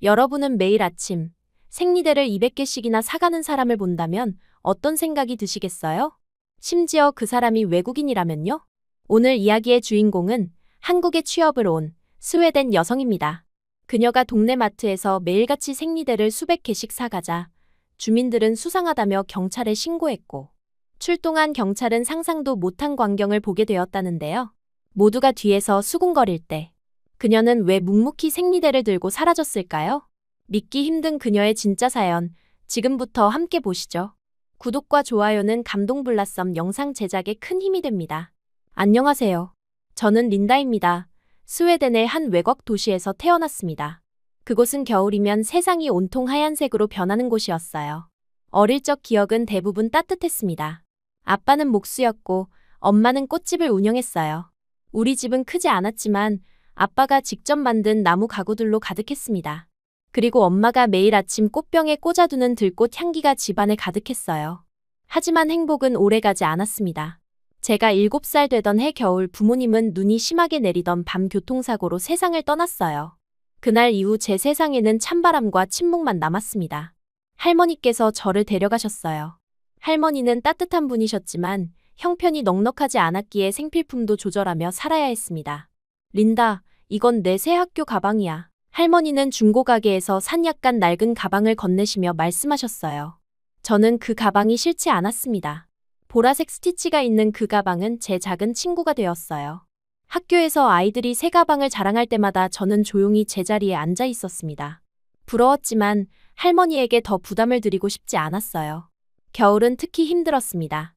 여러분은 매일 아침 생리대를 200개씩이나 사가는 사람을 본다면 어떤 생각이 드시겠어요? 심지어 그 사람이 외국인이라면요? 오늘 이야기의 주인공은 한국에 취업을 온 스웨덴 여성입니다. 그녀가 동네 마트에서 매일같이 생리대를 수백 개씩 사가자 주민들은 수상하다며 경찰에 신고했고, 출동한 경찰은 상상도 못한 광경을 보게 되었다는데요. 모두가 뒤에서 수군거릴 때 그녀는 왜 묵묵히 생리대를 들고 사라졌을까요? 믿기 힘든 그녀의 진짜 사연, 지금부터 함께 보시죠. 구독과 좋아요는 감동블라썸 영상 제작에 큰 힘이 됩니다. 안녕하세요. 저는 린다입니다. 스웨덴의 한 외곽 도시에서 태어났습니다. 그곳은 겨울이면 세상이 온통 하얀색으로 변하는 곳이었어요. 어릴 적 기억은 대부분 따뜻했습니다. 아빠는 목수였고 엄마는 꽃집을 운영했어요. 우리 집은 크지 않았지만 아빠가 직접 만든 나무 가구들로 가득했습니다. 그리고 엄마가 매일 아침 꽃병에 꽂아두는 들꽃 향기가 집안에 가득했어요. 하지만 행복은 오래가지 않았습니다. 제가 7살 되던 해 겨울 부모님은 눈이 심하게 내리던 밤 교통사고로 세상을 떠났어요. 그날 이후 제 세상에는 찬바람과 침묵만 남았습니다. 할머니께서 저를 데려가셨어요. 할머니는 따뜻한 분이셨지만 형편이 넉넉하지 않았기에 생필품도 조절하며 살아야 했습니다. 린다, 이건 내 새 학교 가방이야. 할머니는 중고가게에서 산 약간 낡은 가방을 건네시며 말씀하셨어요. 저는 그 가방이 싫지 않았습니다. 보라색 스티치가 있는 그 가방은 제 작은 친구가 되었어요. 학교에서 아이들이 새 가방을 자랑할 때마다 저는 조용히 제자리에 앉아 있었습니다. 부러웠지만 할머니에게 더 부담을 드리고 싶지 않았어요. 겨울은 특히 힘들었습니다.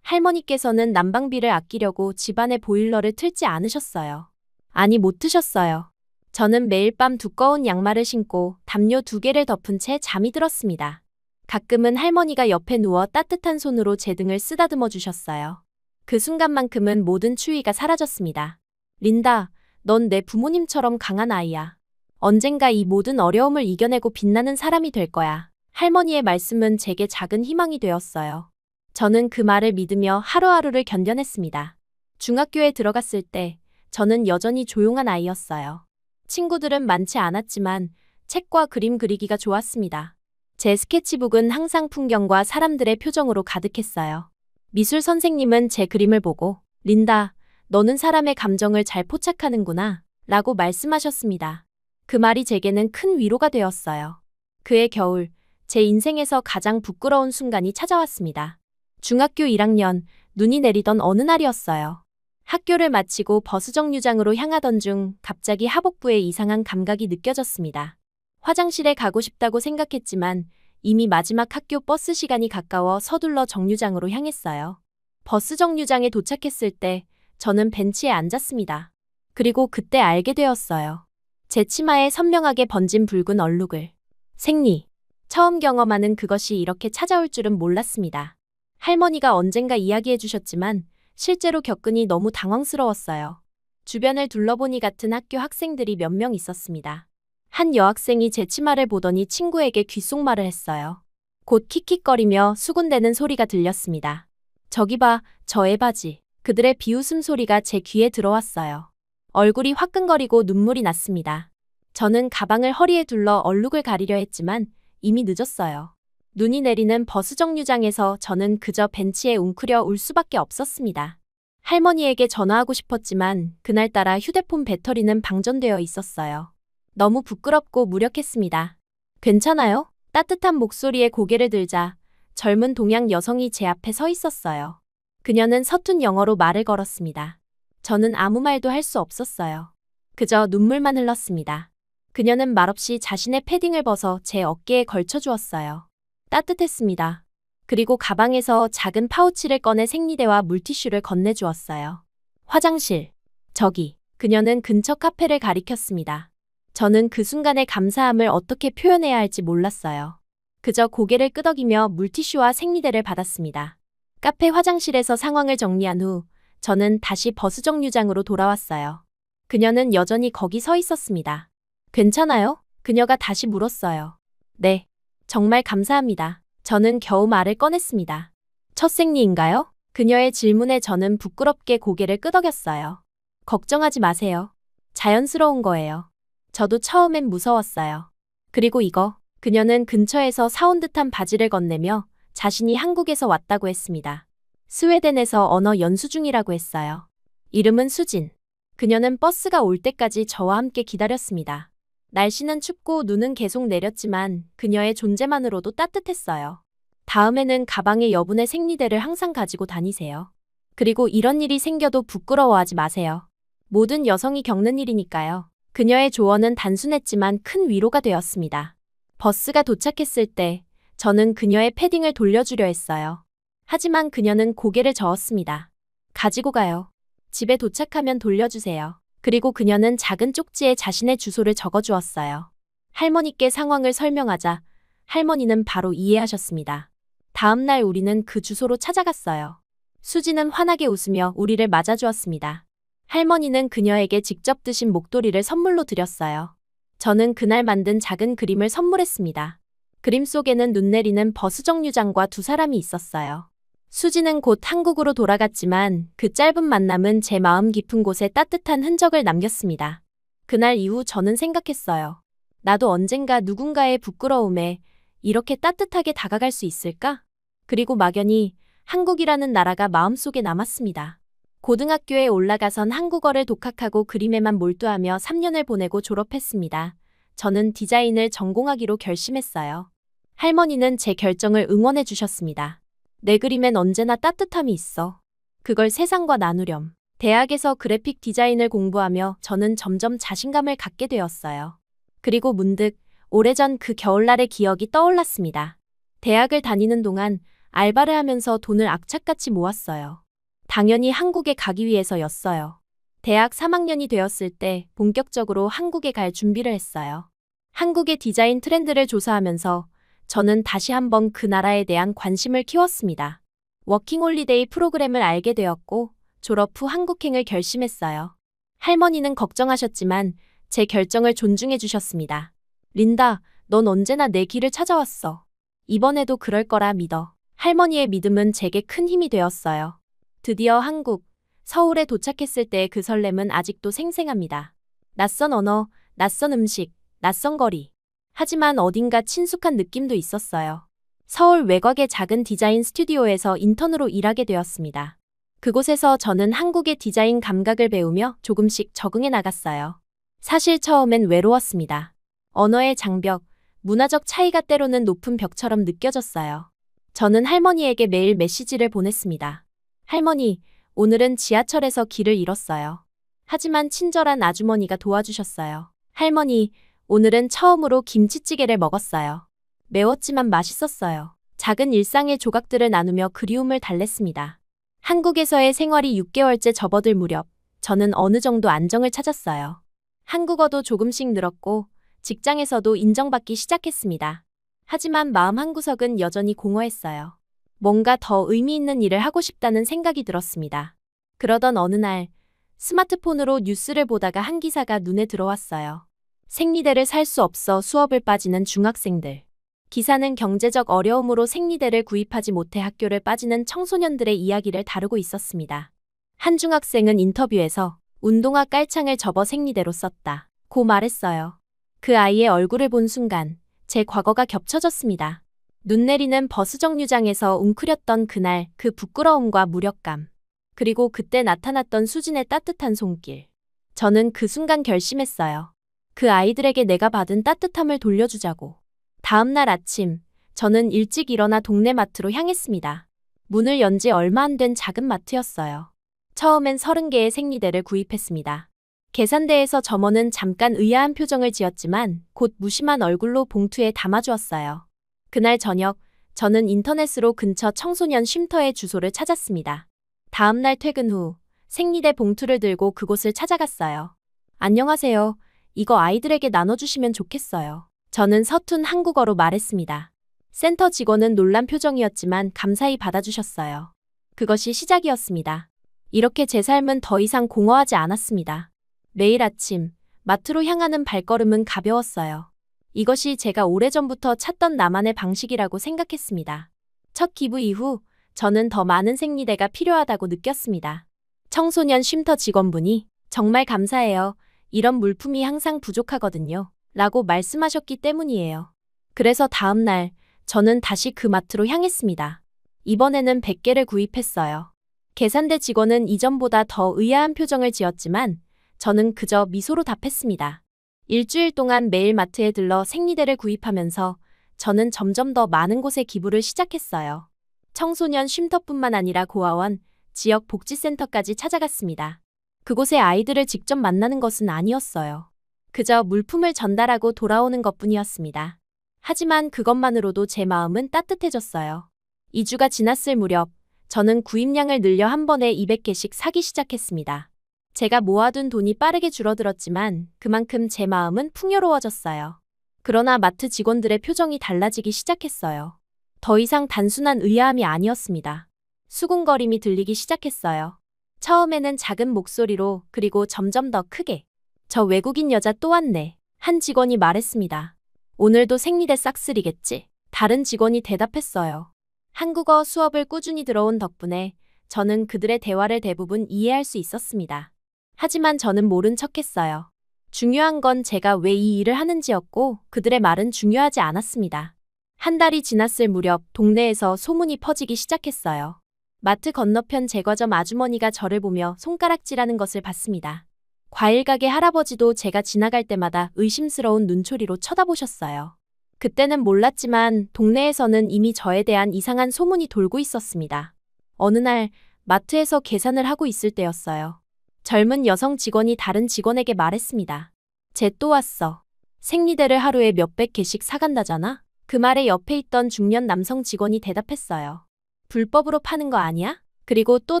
할머니께서는 난방비를 아끼려고 집안의 보일러를 틀지 않으셨어요. 아니, 못 트셨어요. 저는 매일 밤 두꺼운 양말을 신고 담요 2개를 덮은 채 잠이 들었습니다. 가끔은 할머니가 옆에 누워 따뜻한 손으로 제 등을 쓰다듬어 주셨어요. 그 순간만큼은 모든 추위가 사라졌습니다. 린다, 넌 내 부모님처럼 강한 아이야. 언젠가 이 모든 어려움을 이겨내고 빛나는 사람이 될 거야. 할머니의 말씀은 제게 작은 희망이 되었어요. 저는 그 말을 믿으며 하루하루를 견뎌냈습니다. 중학교에 들어갔을 때 저는 여전히 조용한 아이였어요. 친구들은 많지 않았지만 책과 그림 그리기가 좋았습니다. 제 스케치북은 항상 풍경과 사람들의 표정으로 가득했어요. 미술 선생님은 제 그림을 보고 린다, 너는 사람의 감정을 잘 포착하는구나 라고 말씀하셨습니다. 그 말이 제게는 큰 위로가 되었어요. 그해 겨울, 제 인생에서 가장 부끄러운 순간이 찾아왔습니다. 중학교 1학년, 눈이 내리던 어느 날이었어요. 학교를 마치고 버스 정류장으로 향하던 중 갑자기 하복부에 이상한 감각이 느껴졌습니다. 화장실에 가고 싶다고 생각했지만 이미 마지막 학교 버스 시간이 가까워 서둘러 정류장으로 향했어요. 버스 정류장에 도착했을 때 저는 벤치에 앉았습니다. 그리고 그때 알게 되었어요. 제 치마에 선명하게 번진 붉은 얼룩을. 생리. 처음 경험하는 그것이 이렇게 찾아올 줄은 몰랐습니다. 할머니가 언젠가 이야기해 주셨지만 실제로 겪으니 너무 당황스러웠어요. 주변을 둘러보니 같은 학교 학생들이 몇 명 있었습니다. 한 여학생이 제 치마를 보더니 친구에게 귓속말을 했어요. 곧 킥킥거리며 수군대는 소리가 들렸습니다. 저기 봐, 저의 바지. 그들의 비웃음 소리가 제 귀에 들어왔어요. 얼굴이 화끈거리고 눈물이 났습니다. 저는 가방을 허리에 둘러 얼룩을 가리려 했지만 이미 늦었어요. 눈이 내리는 버스 정류장에서 저는 그저 벤치에 웅크려 울 수밖에 없었습니다. 할머니에게 전화하고 싶었지만 그날따라 휴대폰 배터리는 방전되어 있었어요. 너무 부끄럽고 무력했습니다. 괜찮아요? 따뜻한 목소리에 고개를 들자 젊은 동양 여성이 제 앞에 서 있었어요. 그녀는 서툰 영어로 말을 걸었습니다. 저는 아무 말도 할 수 없었어요. 그저 눈물만 흘렀습니다. 그녀는 말없이 자신의 패딩을 벗어 제 어깨에 걸쳐 주었어요. 따뜻했습니다. 그리고 가방에서 작은 파우치를 꺼내 생리대와 물티슈를 건네주었어요. 화장실. 저기. 그녀는 근처 카페를 가리켰습니다. 저는 그 순간의 감사함을 어떻게 표현해야 할지 몰랐어요. 그저 고개를 끄덕이며 물티슈와 생리대를 받았습니다. 카페 화장실에서 상황을 정리한 후 저는 다시 버스 정류장으로 돌아왔어요. 그녀는 여전히 거기 서 있었습니다. 괜찮아요? 그녀가 다시 물었어요. 네. 정말 감사합니다. 저는 겨우 말을 꺼냈습니다. 첫 생리인가요? 그녀의 질문에 저는 부끄럽게 고개를 끄덕였어요. 걱정하지 마세요. 자연스러운 거예요. 저도 처음엔 무서웠어요. 그리고 이거. 그녀는 근처에서 사온 듯한 바지를 건네며 자신이 한국에서 왔다고 했습니다. 스웨덴에서 언어 연수 중이라고 했어요. 이름은 수진. 그녀는 버스가 올 때까지 저와 함께 기다렸습니다. 날씨는 춥고 눈은 계속 내렸지만 그녀의 존재만으로도 따뜻했어요. 다음에는 가방에 여분의 생리대를 항상 가지고 다니세요. 그리고 이런 일이 생겨도 부끄러워하지 마세요. 모든 여성이 겪는 일이니까요. 그녀의 조언은 단순했지만 큰 위로가 되었습니다. 버스가 도착했을 때 저는 그녀의 패딩을 돌려주려 했어요. 하지만 그녀는 고개를 저었습니다. 가지고 가요. 집에 도착하면 돌려주세요. 그리고 그녀는 작은 쪽지에 자신의 주소를 적어주었어요. 할머니께 상황을 설명하자 할머니는 바로 이해하셨습니다. 다음 날 우리는 그 주소로 찾아갔어요. 수지는 환하게 웃으며 우리를 맞아주었습니다. 할머니는 그녀에게 직접 드신 목도리를 선물로 드렸어요. 저는 그날 만든 작은 그림을 선물했습니다. 그림 속에는 눈 내리는 버스 정류장과 두 사람이 있었어요. 수지는 곧 한국으로 돌아갔지만 그 짧은 만남은 제 마음 깊은 곳에 따뜻한 흔적을 남겼습니다. 그날 이후 저는 생각했어요. 나도 언젠가 누군가의 부끄러움에 이렇게 따뜻하게 다가갈 수 있을까? 그리고 막연히 한국이라는 나라가 마음속에 남았습니다. 고등학교에 올라가선 한국어를 독학하고 그림에만 몰두하며 3년을 보내고 졸업했습니다. 저는 디자인을 전공하기로 결심했어요. 할머니는 제 결정을 응원해 주셨습니다. 내 그림엔 언제나 따뜻함이 있어. 그걸 세상과 나누렴. 대학에서 그래픽 디자인을 공부하며 저는 점점 자신감을 갖게 되었어요. 그리고 문득 오래전 그 겨울날의 기억이 떠올랐습니다. 대학을 다니는 동안 알바를 하면서 돈을 악착같이 모았어요. 당연히 한국에 가기 위해서였어요. 대학 3학년이 되었을 때 본격적으로 한국에 갈 준비를 했어요. 한국의 디자인 트렌드를 조사하면서 저는 다시 한번 그 나라에 대한 관심을 키웠습니다. 워킹홀리데이 프로그램을 알게 되었고 졸업 후 한국행을 결심했어요. 할머니는 걱정하셨지만 제 결정을 존중해 주셨습니다. 린다, 넌 언제나 내 길을 찾아왔어. 이번에도 그럴 거라 믿어. 할머니의 믿음은 제게 큰 힘이 되었어요. 드디어 한국, 서울에 도착했을 때의 그 설렘은 아직도 생생합니다. 낯선 언어, 낯선 음식, 낯선 거리. 하지만 어딘가 친숙한 느낌도 있었어요. 서울 외곽의 작은 디자인 스튜디오에서 인턴으로 일하게 되었습니다. 그곳에서 저는 한국의 디자인 감각을 배우며 조금씩 적응해 나갔어요. 사실 처음엔 외로웠습니다. 언어의 장벽, 문화적 차이가 때로는 높은 벽처럼 느껴졌어요. 저는 할머니에게 매일 메시지를 보냈습니다. 할머니, 오늘은 지하철에서 길을 잃었어요. 하지만 친절한 아주머니가 도와주셨어요. 할머니, 오늘은 처음으로 김치찌개를 먹었어요. 매웠지만 맛있었어요. 작은 일상의 조각들을 나누며 그리움을 달랬습니다. 한국에서의 생활이 6개월째 접어들 무렵, 저는 어느 정도 안정을 찾았어요. 한국어도 조금씩 늘었고, 직장에서도 인정받기 시작했습니다. 하지만 마음 한구석은 여전히 공허했어요. 뭔가 더 의미 있는 일을 하고 싶다는 생각이 들었습니다. 그러던 어느 날, 스마트폰으로 뉴스를 보다가 한 기사가 눈에 들어왔어요. 생리대를 살 수 없어 수업을 빠지는 중학생들. 기사는 경제적 어려움으로 생리대를 구입하지 못해 학교를 빠지는 청소년들의 이야기를 다루고 있었습니다. 한 중학생은 인터뷰에서 운동화 깔창을 접어 생리대로 썼다. 고 말했어요. 그 아이의 얼굴을 본 순간 제 과거가 겹쳐졌습니다. 눈 내리는 버스 정류장에서 웅크렸던 그날 그 부끄러움과 무력감. 그리고 그때 나타났던 수진의 따뜻한 손길. 저는 그 순간 결심했어요. 그 아이들에게 내가 받은 따뜻함을 돌려주자고. 다음 날 아침, 저는 일찍 일어나 동네 마트로 향했습니다. 문을 연 지 얼마 안 된 작은 마트였어요. 처음엔 30개의 생리대를 구입했습니다. 계산대에서 점원은 잠깐 의아한 표정을 지었지만 곧 무심한 얼굴로 봉투에 담아주었어요. 그날 저녁, 저는 인터넷으로 근처 청소년 쉼터의 주소를 찾았습니다. 다음 날 퇴근 후 생리대 봉투를 들고 그곳을 찾아갔어요. 안녕하세요. 이거 아이들에게 나눠주시면 좋겠어요. 저는 서툰 한국어로 말했습니다. 센터 직원은 놀란 표정이었지만 감사히 받아주셨어요. 그것이 시작이었습니다. 이렇게 제 삶은 더 이상 공허하지 않았습니다. 매일 아침, 마트로 향하는 발걸음은 가벼웠어요. 이것이 제가 오래전부터 찾던 나만의 방식이라고 생각했습니다. 첫 기부 이후 저는 더 많은 생리대가 필요하다고 느꼈습니다. 청소년 쉼터 직원분이 정말 감사해요. 이런 물품이 항상 부족하거든요. 라고 말씀하셨기 때문이에요. 그래서 다음 날 저는 다시 그 마트로 향했습니다. 이번에는 100개를 구입했어요. 계산대 직원은 이전보다 더 의아한 표정을 지었지만 저는 그저 미소로 답했습니다. 일주일 동안 매일 마트에 들러 생리대를 구입하면서 저는 점점 더 많은 곳에 기부를 시작했어요. 청소년 쉼터뿐만 아니라 고아원, 지역 복지센터까지 찾아갔습니다. 그곳에 아이들을 직접 만나는 것은 아니었어요. 그저 물품을 전달하고 돌아오는 것뿐이었습니다. 하지만 그것만으로도 제 마음은 따뜻해졌어요. 2주가 지났을 무렵 저는 구입량을 늘려 한 번에 200개씩 사기 시작했습니다. 제가 모아둔 돈이 빠르게 줄어들었지만 그만큼 제 마음은 풍요로워졌어요. 그러나 마트 직원들의 표정이 달라지기 시작했어요. 더 이상 단순한 의아함이 아니었습니다. 수군거림이 들리기 시작했어요. 처음에는 작은 목소리로, 그리고 점점 더 크게. 저 외국인 여자 또 왔네. 한 직원이 말했습니다. 오늘도 생리대 싹쓸이겠지? 다른 직원이 대답했어요. 한국어 수업을 꾸준히 들어온 덕분에 저는 그들의 대화를 대부분 이해할 수 있었습니다. 하지만 저는 모른 척했어요. 중요한 건 제가 왜 이 일을 하는지였고 그들의 말은 중요하지 않았습니다. 한 달이 지났을 무렵 동네에서 소문이 퍼지기 시작했어요. 마트 건너편 제과점 아주머니가 저를 보며 손가락질하는 것을 봤습니다. 과일 가게 할아버지도 제가 지나갈 때마다 의심스러운 눈초리로 쳐다보셨어요. 그때는 몰랐지만 동네에서는 이미 저에 대한 이상한 소문이 돌고 있었습니다. 어느 날 마트에서 계산을 하고 있을 때였어요. 젊은 여성 직원이 다른 직원에게 말했습니다. 쟤 또 왔어. 생리대를 하루에 몇백 개씩 사간다잖아? 그 말에 옆에 있던 중년 남성 직원이 대답했어요. 불법으로 파는 거 아니야? 그리고 또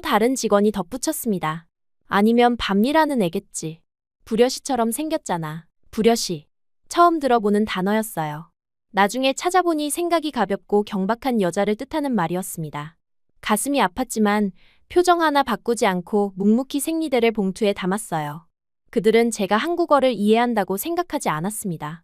다른 직원이 덧붙였습니다. 아니면 밤일하는 애겠지. 불려시처럼 생겼잖아. 불려시. 처음 들어보는 단어였어요. 나중에 찾아보니 생각이 가볍고 경박한 여자를 뜻하는 말이었습니다. 가슴이 아팠지만 표정 하나 바꾸지 않고 묵묵히 생리대를 봉투에 담았어요. 그들은 제가 한국어를 이해한다고 생각하지 않았습니다.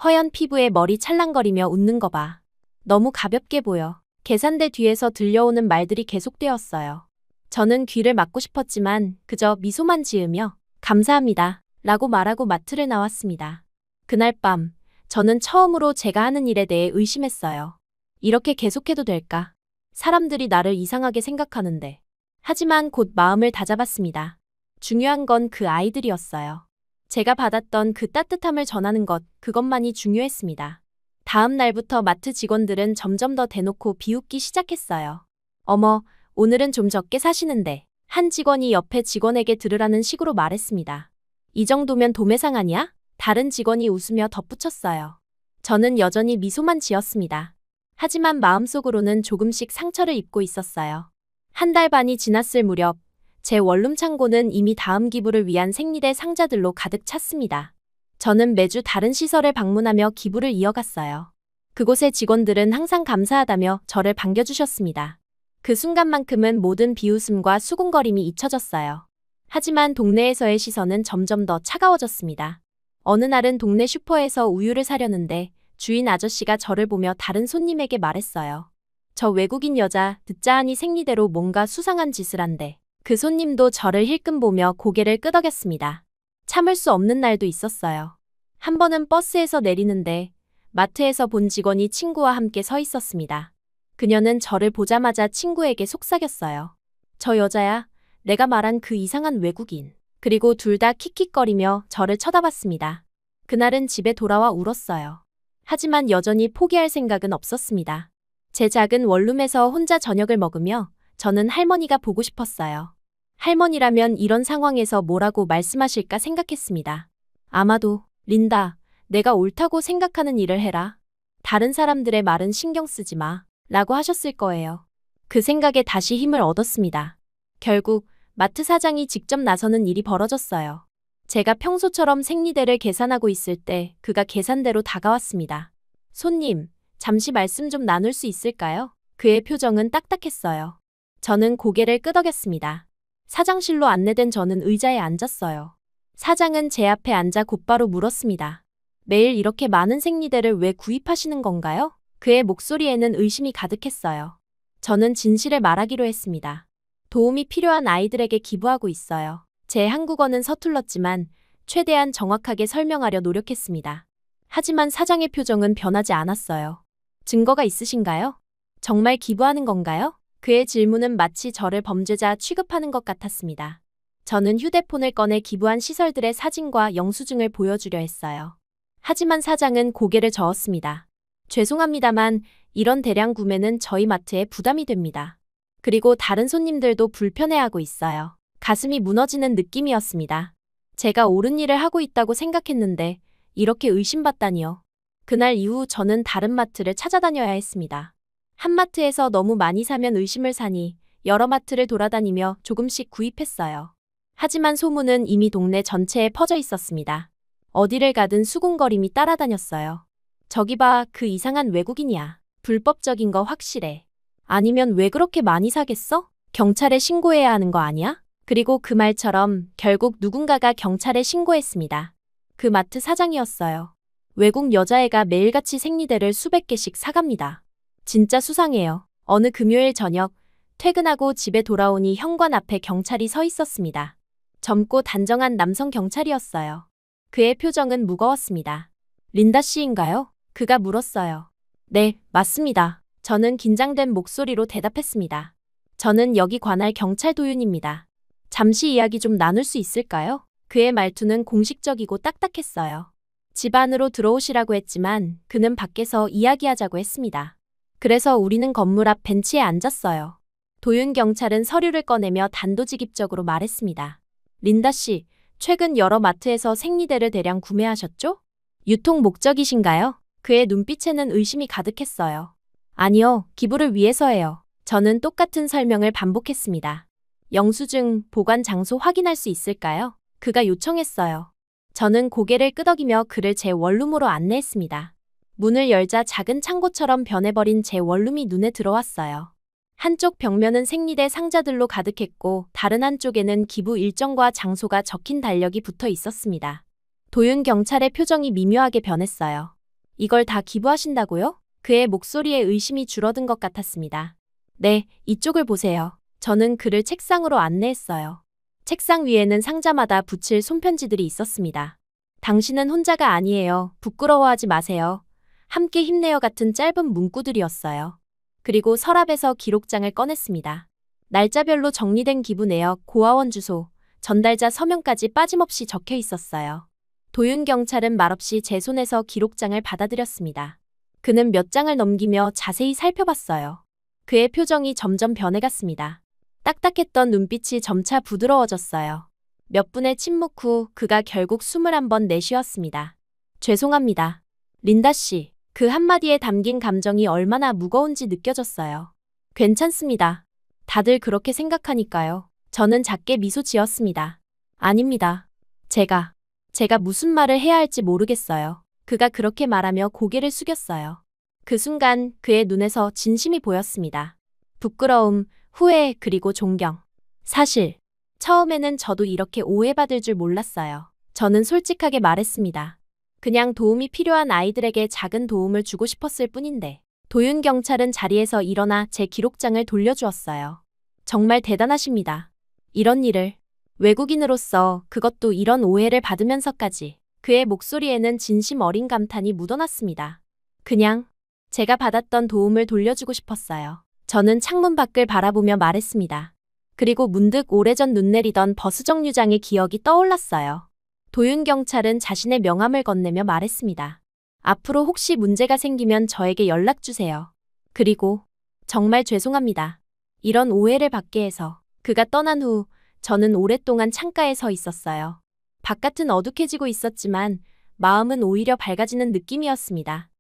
허연 피부에 머리 찰랑거리며 웃는 거 봐. 너무 가볍게 보여. 계산대 뒤에서 들려오는 말들이 계속되었어요. 저는 귀를 막고 싶었지만 그저 미소만 지으며 감사합니다 라고 말하고 마트를 나왔습니다. 그날 밤 저는 처음으로 제가 하는 일에 대해 의심했어요. 이렇게 계속해도 될까? 사람들이 나를 이상하게 생각하는데. 하지만 곧 마음을 다잡았습니다. 중요한 건 그 아이들이었어요. 제가 받았던 그 따뜻함을 전하는 것, 그것만이 중요했습니다. 다음 날부터 마트 직원들은 점점 더 대놓고 비웃기 시작했어요. 어머, 오늘은 좀 적게 사시는데. 한 직원이 옆에 직원에게 들으라는 식으로 말했습니다. 이 정도면 도매상 아니야? 다른 직원이 웃으며 덧붙였어요. 저는 여전히 미소만 지었습니다. 하지만 마음속으로는 조금씩 상처를 입고 있었어요. 한 달 반이 지났을 무렵 제 원룸 창고는 이미 다음 기부를 위한 생리대 상자들로 가득 찼습니다. 저는 매주 다른 시설을 방문하며 기부를 이어갔어요. 그곳의 직원들은 항상 감사하다며 저를 반겨주셨습니다. 그 순간만큼은 모든 비웃음과 수군거림이 잊혀졌어요. 하지만 동네에서의 시선은 점점 더 차가워졌습니다. 어느 날은 동네 슈퍼에서 우유를 사려는데 주인 아저씨가 저를 보며 다른 손님에게 말했어요. 저 외국인 여자 듣자 하니 생리대로 뭔가 수상한 짓을 한대. 그 손님도 저를 힐끔 보며 고개를 끄덕였습니다. 참을 수 없는 날도 있었어요. 한 번은 버스에서 내리는데 마트에서 본 직원이 친구와 함께 서 있었습니다. 그녀는 저를 보자마자 친구에게 속삭였어요. 저 여자야. 내가 말한 그 이상한 외국인. 그리고 둘 다 킥킥거리며 저를 쳐다봤습니다. 그날은 집에 돌아와 울었어요. 하지만 여전히 포기할 생각은 없었습니다. 제 작은 원룸에서 혼자 저녁을 먹으며 저는 할머니가 보고 싶었어요. 할머니라면 이런 상황에서 뭐라고 말씀하실까 생각했습니다. 아마도, 린다, 내가 옳다고 생각하는 일을 해라. 다른 사람들의 말은 신경 쓰지 마. 라고 하셨을 거예요. 그 생각에 다시 힘을 얻었습니다. 결국 마트 사장이 직접 나서는 일이 벌어졌어요. 제가 평소처럼 생리대를 계산하고 있을 때 그가 계산대로 다가왔습니다. 손님, 잠시 말씀 좀 나눌 수 있을까요? 그의 표정은 딱딱했어요. 저는 고개를 끄덕였습니다. 사장실로 안내된 저는 의자에 앉았어요. 사장은 제 앞에 앉아 곧바로 물었습니다. 매일 이렇게 많은 생리대를 왜 구입하시는 건가요? 그의 목소리에는 의심이 가득했어요. 저는 진실을 말하기로 했습니다. 도움이 필요한 아이들에게 기부하고 있어요. 제 한국어는 서툴렀지만 최대한 정확하게 설명하려 노력했습니다. 하지만 사장의 표정은 변하지 않았어요. 증거가 있으신가요? 정말 기부하는 건가요? 그의 질문은 마치 저를 범죄자 취급하는 것 같았습니다. 저는 휴대폰을 꺼내 기부한 시설들의 사진과 영수증을 보여주려 했어요. 하지만 사장은 고개를 저었습니다. 죄송합니다만 이런 대량 구매는 저희 마트에 부담이 됩니다. 그리고 다른 손님들도 불편해하고 있어요. 가슴이 무너지는 느낌이었습니다. 제가 옳은 일을 하고 있다고 생각했는데 이렇게 의심받다니요. 그날 이후 저는 다른 마트를 찾아다녀야 했습니다. 한 마트에서 너무 많이 사면 의심을 사니 여러 마트를 돌아다니며 조금씩 구입했어요. 하지만 소문은 이미 동네 전체에 퍼져 있었습니다. 어디를 가든 수군거림이 따라다녔어요. 저기 봐, 그 이상한 외국인이야. 불법적인 거 확실해. 아니면 왜 그렇게 많이 사겠어? 경찰에 신고해야 하는 거 아니야? 그리고 그 말처럼 결국 누군가가 경찰에 신고했습니다. 그 마트 사장이었어요. 외국 여자애가 매일같이 생리대를 수백 개씩 사갑니다. 진짜 수상해요. 어느 금요일 저녁 퇴근하고 집에 돌아오니 현관 앞에 경찰이 서 있었습니다. 젊고 단정한 남성 경찰이었어요. 그의 표정은 무거웠습니다. 린다 씨인가요? 그가 물었어요. 네, 맞습니다. 저는 긴장된 목소리로 대답했습니다. 저는 여기 관할 경찰 도윤입니다. 잠시 이야기 좀 나눌 수 있을까요? 그의 말투는 공식적이고 딱딱했어요. 집 안으로 들어오시라고 했지만 그는 밖에서 이야기하자고 했습니다. 그래서 우리는 건물 앞 벤치에 앉았어요. 도윤 경찰은 서류를 꺼내며 단도직입적으로 말했습니다. 린다 씨, 최근 여러 마트에서 생리대를 대량 구매하셨죠? 유통 목적이신가요? 그의 눈빛에는 의심이 가득했어요. 아니요, 기부를 위해서예요. 저는 똑같은 설명을 반복했습니다. 영수증, 보관 장소 확인할 수 있을까요? 그가 요청했어요. 저는 고개를 끄덕이며 그를 제 원룸으로 안내했습니다. 문을 열자 작은 창고처럼 변해버린 제 원룸이 눈에 들어왔어요. 한쪽 벽면은 생리대 상자들로 가득했고 다른 한쪽에는 기부 일정과 장소가 적힌 달력이 붙어 있었습니다. 도윤 경찰의 표정이 미묘하게 변했어요. 이걸 다 기부하신다고요? 그의 목소리에 의심이 줄어든 것 같았습니다. 네, 이쪽을 보세요. 저는 그를 책상으로 안내했어요. 책상 위에는 상자마다 붙일 손편지들이 있었습니다. 당신은 혼자가 아니에요. 부끄러워하지 마세요. 함께 힘내요 같은 짧은 문구들이었어요. 그리고 서랍에서 기록장을 꺼냈습니다. 날짜별로 정리된 기부 내역, 고아원 주소, 전달자 서명까지 빠짐없이 적혀 있었어요. 도윤 경찰은 말없이 제 손에서 기록장을 받아들였습니다. 그는 몇 장을 넘기며 자세히 살펴봤어요. 그의 표정이 점점 변해갔습니다. 딱딱했던 눈빛이 점차 부드러워졌어요. 몇 분의 침묵 후 그가 결국 숨을 한번 내쉬었습니다. 죄송합니다. 린다 씨, 그 한마디에 담긴 감정이 얼마나 무거운지 느껴졌어요. 괜찮습니다. 다들 그렇게 생각하니까요. 저는 작게 미소 지었습니다. 아닙니다. 제가 무슨 말을 해야 할지 모르겠어요. 그가 그렇게 말하며 고개를 숙였어요. 그 순간 그의 눈에서 진심이 보였습니다. 부끄러움, 후회, 그리고 존경. 사실 처음에는 저도 이렇게 오해받을 줄 몰랐어요. 저는 솔직하게 말했습니다. 그냥 도움이 필요한 아이들에게 작은 도움을 주고 싶었을 뿐인데. 도윤 경찰은 자리에서 일어나 제 기록장을 돌려주었어요. 정말 대단하십니다. 이런 일을 외국인으로서 그것도 이런 오해를 받으면서까지. 그의 목소리에는 진심 어린 감탄이 묻어났습니다. 그냥 제가 받았던 도움을 돌려주고 싶었어요. 저는 창문 밖을 바라보며 말했습니다. 그리고 문득 오래전 눈 내리던 버스정류장의 기억이 떠올랐어요. 도윤 경찰은 자신의 명함을 건네며 말했습니다. 앞으로 혹시 문제가 생기면 저에게 연락주세요. 그리고 정말 죄송합니다. 이런 오해를 받게 해서. 그가 떠난 후 저는 오랫동안 창가에 서 있었어요. 바깥은 어둑해지고 있었지만 마음은 오히려 밝아지는 느낌이었습니다.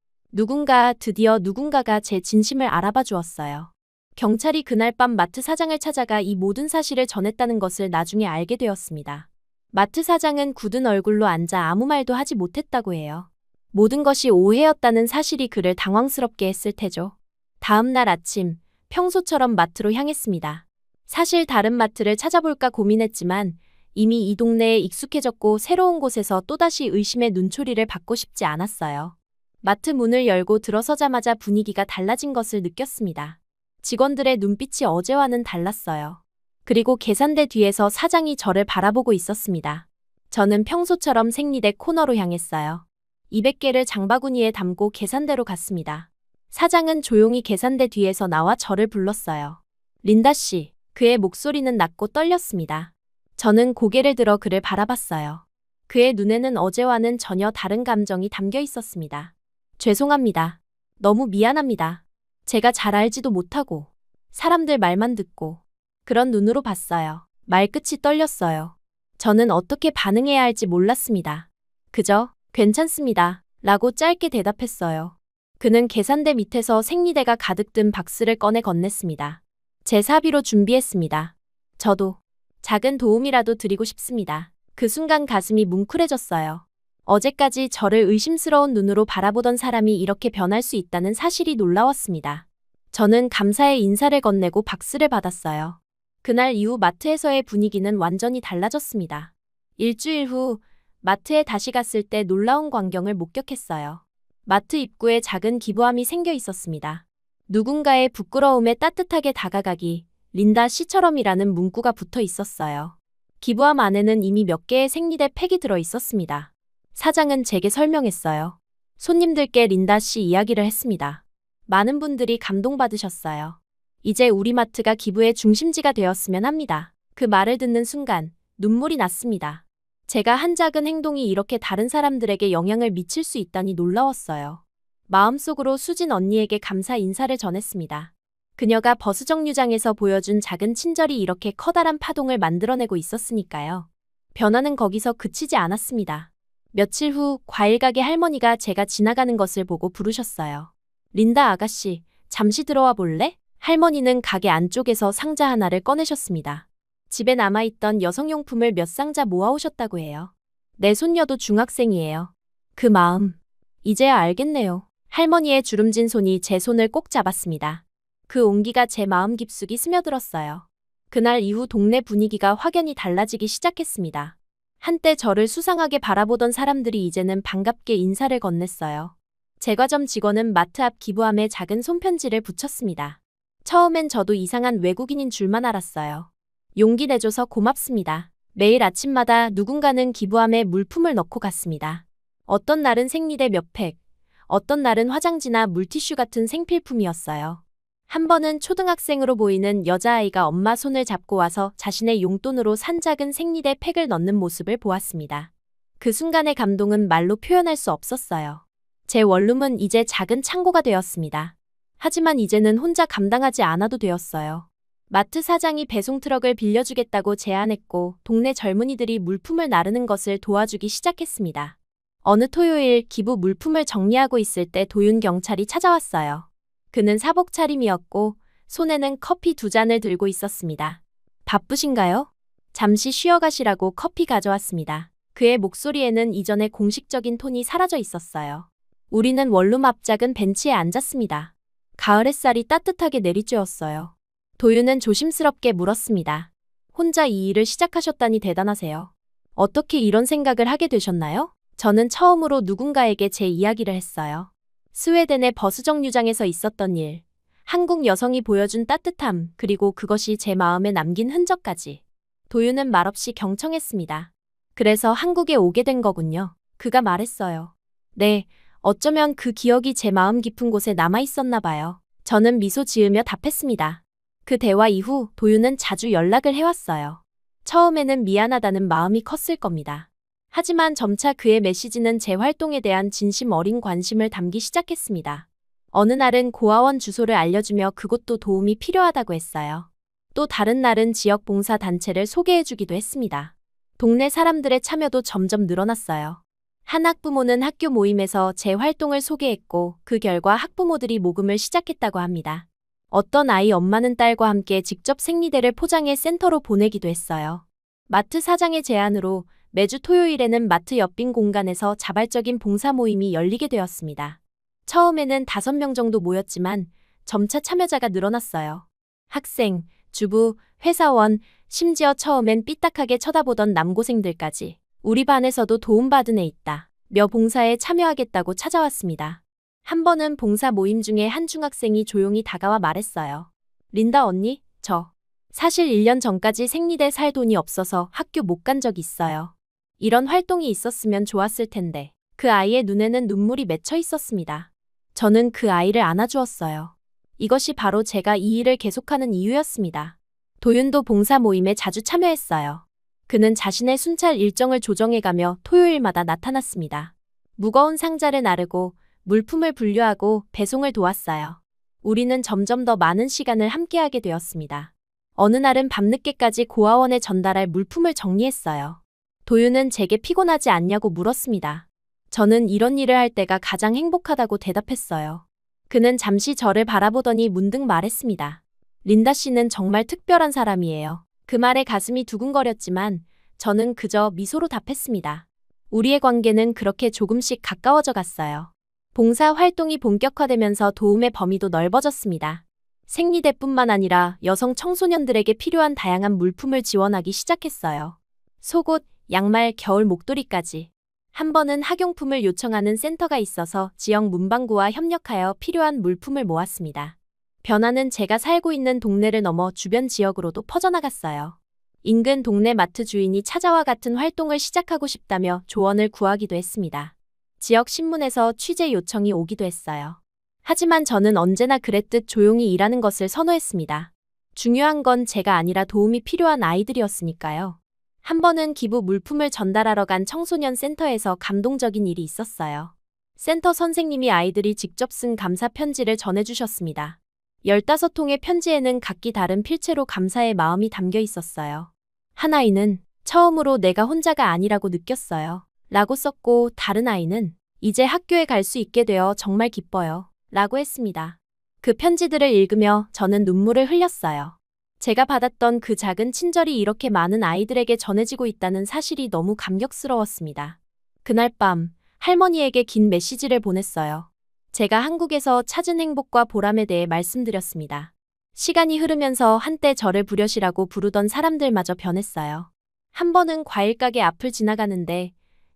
드디어 누군가가 제 진심을 알아봐 주었어요. 경찰이 그날 밤 마트 사장을 찾아가 이 모든 사실을 전했다는 것을 나중에 알게 되었습니다. 마트 사장은 굳은 얼굴로 앉아 아무 말도 하지 못했다고 해요. 모든 것이 오해였다는 사실이 그를 당황스럽게 했을 테죠. 다음 날 아침, 평소처럼 마트로 향했습니다. 사실 다른 마트를 찾아볼까 고민했지만 이미 이 동네에 익숙해졌고 새로운 곳에서 또다시 의심의 눈초리를 받고 싶지 않았어요. 마트 문을 열고 들어서자마자 분위기가 달라진 것을 느꼈습니다. 직원들의 눈빛이 어제와는 달랐어요. 그리고 계산대 뒤에서 사장이 저를 바라보고 있었습니다. 저는 평소처럼 생리대 코너로 향했어요. 200개를 장바구니에 담고 계산대로 갔습니다. 사장은 조용히 계산대 뒤에서 나와 저를 불렀어요. 린다 씨. 그의 목소리는 낮고 떨렸습니다. 저는 고개를 들어 그를 바라봤어요. 그의 눈에는 어제와는 전혀 다른 감정이 담겨 있었습니다. 죄송합니다. 너무 미안합니다. 제가 잘 알지도 못하고 사람들 말만 듣고 그런 눈으로 봤어요. 말끝이 떨렸어요. 저는 어떻게 반응해야 할지 몰랐습니다. 그저 괜찮습니다. 라고 짧게 대답했어요. 그는 계산대 밑에서 생리대가 가득 든 박스를 꺼내 건넸습니다. 제 사비로 준비했습니다. 저도 작은 도움이라도 드리고 싶습니다. 그 순간 가슴이 뭉클해졌어요. 어제까지 저를 의심스러운 눈으로 바라보던 사람이 이렇게 변할 수 있다는 사실이 놀라웠습니다. 저는 감사의 인사를 건네고 박스를 받았어요. 그날 이후 마트에서의 분위기는 완전히 달라졌습니다. 일주일 후 마트에 다시 갔을 때 놀라운 광경을 목격했어요. 마트 입구에 작은 기부함이 생겨 있었습니다. 누군가의 부끄러움에 따뜻하게 다가가기, 린다 씨처럼이라는 문구가 붙어 있었어요. 기부함 안에는 이미 몇 개의 생리대 팩이 들어 있었습니다. 사장은 제게 설명했어요. 손님들께 린다 씨 이야기를 했습니다. 많은 분들이 감동받으셨어요. 이제 우리 마트가 기부의 중심지가 되었으면 합니다. 그 말을 듣는 순간 눈물이 났습니다. 제가 한 작은 행동이 이렇게 다른 사람들에게 영향을 미칠 수 있다니 놀라웠어요. 마음속으로 수진 언니에게 감사 인사를 전했습니다. 그녀가 버스 정류장에서 보여준 작은 친절이 이렇게 커다란 파동을 만들어내고 있었으니까요. 변화는 거기서 그치지 않았습니다. 며칠 후 과일 가게 할머니가 제가 지나가는 것을 보고 부르셨어요. 린다 아가씨, 잠시 들어와 볼래? 할머니는 가게 안쪽에서 상자 하나를 꺼내셨습니다. 집에 남아있던 여성용품을 몇 상자 모아오셨다고 해요. 내 손녀도 중학생이에요. 그 마음, 이제야 알겠네요. 할머니의 주름진 손이 제 손을 꼭 잡았습니다. 그 온기가 제 마음 깊숙이 스며들었어요. 그날 이후 동네 분위기가 확연히 달라지기 시작했습니다. 한때 저를 수상하게 바라보던 사람들이 이제는 반갑게 인사를 건넸어요. 제과점 직원은 마트 앞 기부함에 작은 손편지를 붙였습니다. 처음엔 저도 이상한 외국인인 줄만 알았어요. 용기 내줘서 고맙습니다. 매일 아침마다 누군가는 기부함에 물품을 넣고 갔습니다. 어떤 날은 생리대 몇 팩, 어떤 날은 화장지나 물티슈 같은 생필품이었어요. 한 번은 초등학생으로 보이는 여자아이가 엄마 손을 잡고 와서 자신의 용돈으로 산 작은 생리대 팩을 넣는 모습을 보았습니다. 그 순간의 감동은 말로 표현할 수 없었어요. 제 원룸은 이제 작은 창고가 되었습니다. 하지만 이제는 혼자 감당하지 않아도 되었어요. 마트 사장이 배송 트럭을 빌려주겠다고 제안했고 동네 젊은이들이 물품을 나르는 것을 도와주기 시작했습니다. 어느 토요일 기부 물품을 정리하고 있을 때 도윤 경찰이 찾아왔어요. 그는 사복 차림이었고 손에는 커피 2잔을 들고 있었습니다. 바쁘신가요? 잠시 쉬어 가시라고 커피 가져왔습니다. 그의 목소리에는 이전의 공식적인 톤이 사라져 있었어요. 우리는 원룸 앞 작은 벤치에 앉았습니다. 가을 햇살이 따뜻하게 내리쬐었어요. 도윤은 조심스럽게 물었습니다. 혼자 이 일을 시작하셨다니 대단하세요. 어떻게 이런 생각을 하게 되셨나요? 저는 처음으로 누군가에게 제 이야기를 했어요. 스웨덴의 버스 정류장에서 있었던 일, 한국 여성이 보여준 따뜻함, 그리고 그것이 제 마음에 남긴 흔적까지. 도윤은 말없이 경청했습니다. 그래서 한국에 오게 된 거군요. 그가 말했어요. 네, 어쩌면 그 기억이 제 마음 깊은 곳에 남아있었나 봐요. 저는 미소 지으며 답했습니다. 그 대화 이후 도윤은 자주 연락을 해왔어요. 처음에는 미안하다는 마음이 컸을 겁니다. 하지만 점차 그의 메시지는 제 활동에 대한 진심 어린 관심을 담기 시작했습니다. 어느 날은 고아원 주소를 알려주며 그곳도 도움이 필요하다고 했어요. 또 다른 날은 지역 봉사 단체를 소개해주기도 했습니다. 동네 사람들의 참여도 점점 늘어났어요. 한 학부모는 학교 모임에서 제 활동을 소개했고 그 결과 학부모들이 모금을 시작했다고 합니다. 어떤 아이 엄마는 딸과 함께 직접 생리대를 포장해 센터로 보내기도 했어요. 마트 사장의 제안으로 매주 토요일에는 마트 옆 빈 공간에서 자발적인 봉사 모임이 열리게 되었습니다. 처음에는 5명 정도 모였지만 점차 참여자가 늘어났어요. 학생, 주부, 회사원, 심지어 처음엔 삐딱하게 쳐다보던 남고생들까지 우리 반에서도 도움받은 애 있다. 며 봉사에 참여하겠다고 찾아왔습니다. 한 번은 봉사 모임 중에 한 중학생이 조용히 다가와 말했어요. 린다 언니, 저 사실 1년 전까지 생리대 살 돈이 없어서 학교 못 간 적이 있어요. 이런 활동이 있었으면 좋았을 텐데. 그 아이의 눈에는 눈물이 맺혀 있었습니다. 저는 그 아이를 안아주었어요. 이것이 바로 제가 이 일을 계속하는 이유였습니다. 도윤도 봉사 모임에 자주 참여했어요. 그는 자신의 순찰 일정을 조정해가며 토요일마다 나타났습니다. 무거운 상자를 나르고 물품을 분류하고 배송을 도왔어요. 우리는 점점 더 많은 시간을 함께하게 되었습니다. 어느 날은 밤늦게까지 고아원에 전달할 물품을 정리했어요. 도윤은 제게 피곤하지 않냐고 물었습니다. 저는 이런 일을 할 때가 가장 행복하다고 대답했어요. 그는 잠시 저를 바라보더니 문득 말했습니다. 린다 씨는 정말 특별한 사람이에요. 그 말에 가슴이 두근거렸지만 저는 그저 미소로 답했습니다. 우리의 관계는 그렇게 조금씩 가까워져 갔어요. 봉사 활동이 본격화되면서 도움의 범위도 넓어졌습니다. 생리대뿐만 아니라 여성 청소년들에게 필요한 다양한 물품을 지원하기 시작했어요. 속옷, 양말, 겨울 목도리까지. 한 번은 학용품을 요청하는 센터가 있어서 지역 문방구와 협력하여 필요한 물품을 모았습니다. 변화는 제가 살고 있는 동네를 넘어 주변 지역으로도 퍼져나갔어요. 인근 동네 마트 주인이 찾아와 같은 활동을 시작하고 싶다며 조언을 구하기도 했습니다. 지역 신문에서 취재 요청이 오기도 했어요. 하지만 저는 언제나 그랬듯 조용히 일하는 것을 선호했습니다. 중요한 건 제가 아니라 도움이 필요한 아이들이었으니까요. 한 번은 기부 물품을 전달하러 간 청소년 센터에서 감동적인 일이 있었어요. 센터 선생님이 아이들이 직접 쓴 감사 편지를 전해주셨습니다. 15통의 편지에는 각기 다른 필체로 감사의 마음이 담겨 있었어요. 한 아이는 처음으로 내가 혼자가 아니라고 느꼈어요. 라고 썼고 다른 아이는 이제 학교에 갈 수 있게 되어 정말 기뻐요. 라고 했습니다. 그 편지들을 읽으며 저는 눈물을 흘렸어요. 제가 받았던 그 작은 친절이 이렇게 많은 아이들에게 전해지고 있다는 사실이 너무 감격스러웠습니다. 그날 밤 할머니에게 긴 메시지를 보냈어요. 제가 한국에서 찾은 행복과 보람에 대해 말씀드렸습니다. 시간이 흐르면서 한때 저를 부려시라고 부르던 사람들마저 변했어요. 한 번은 과일 가게 앞을 지나가는데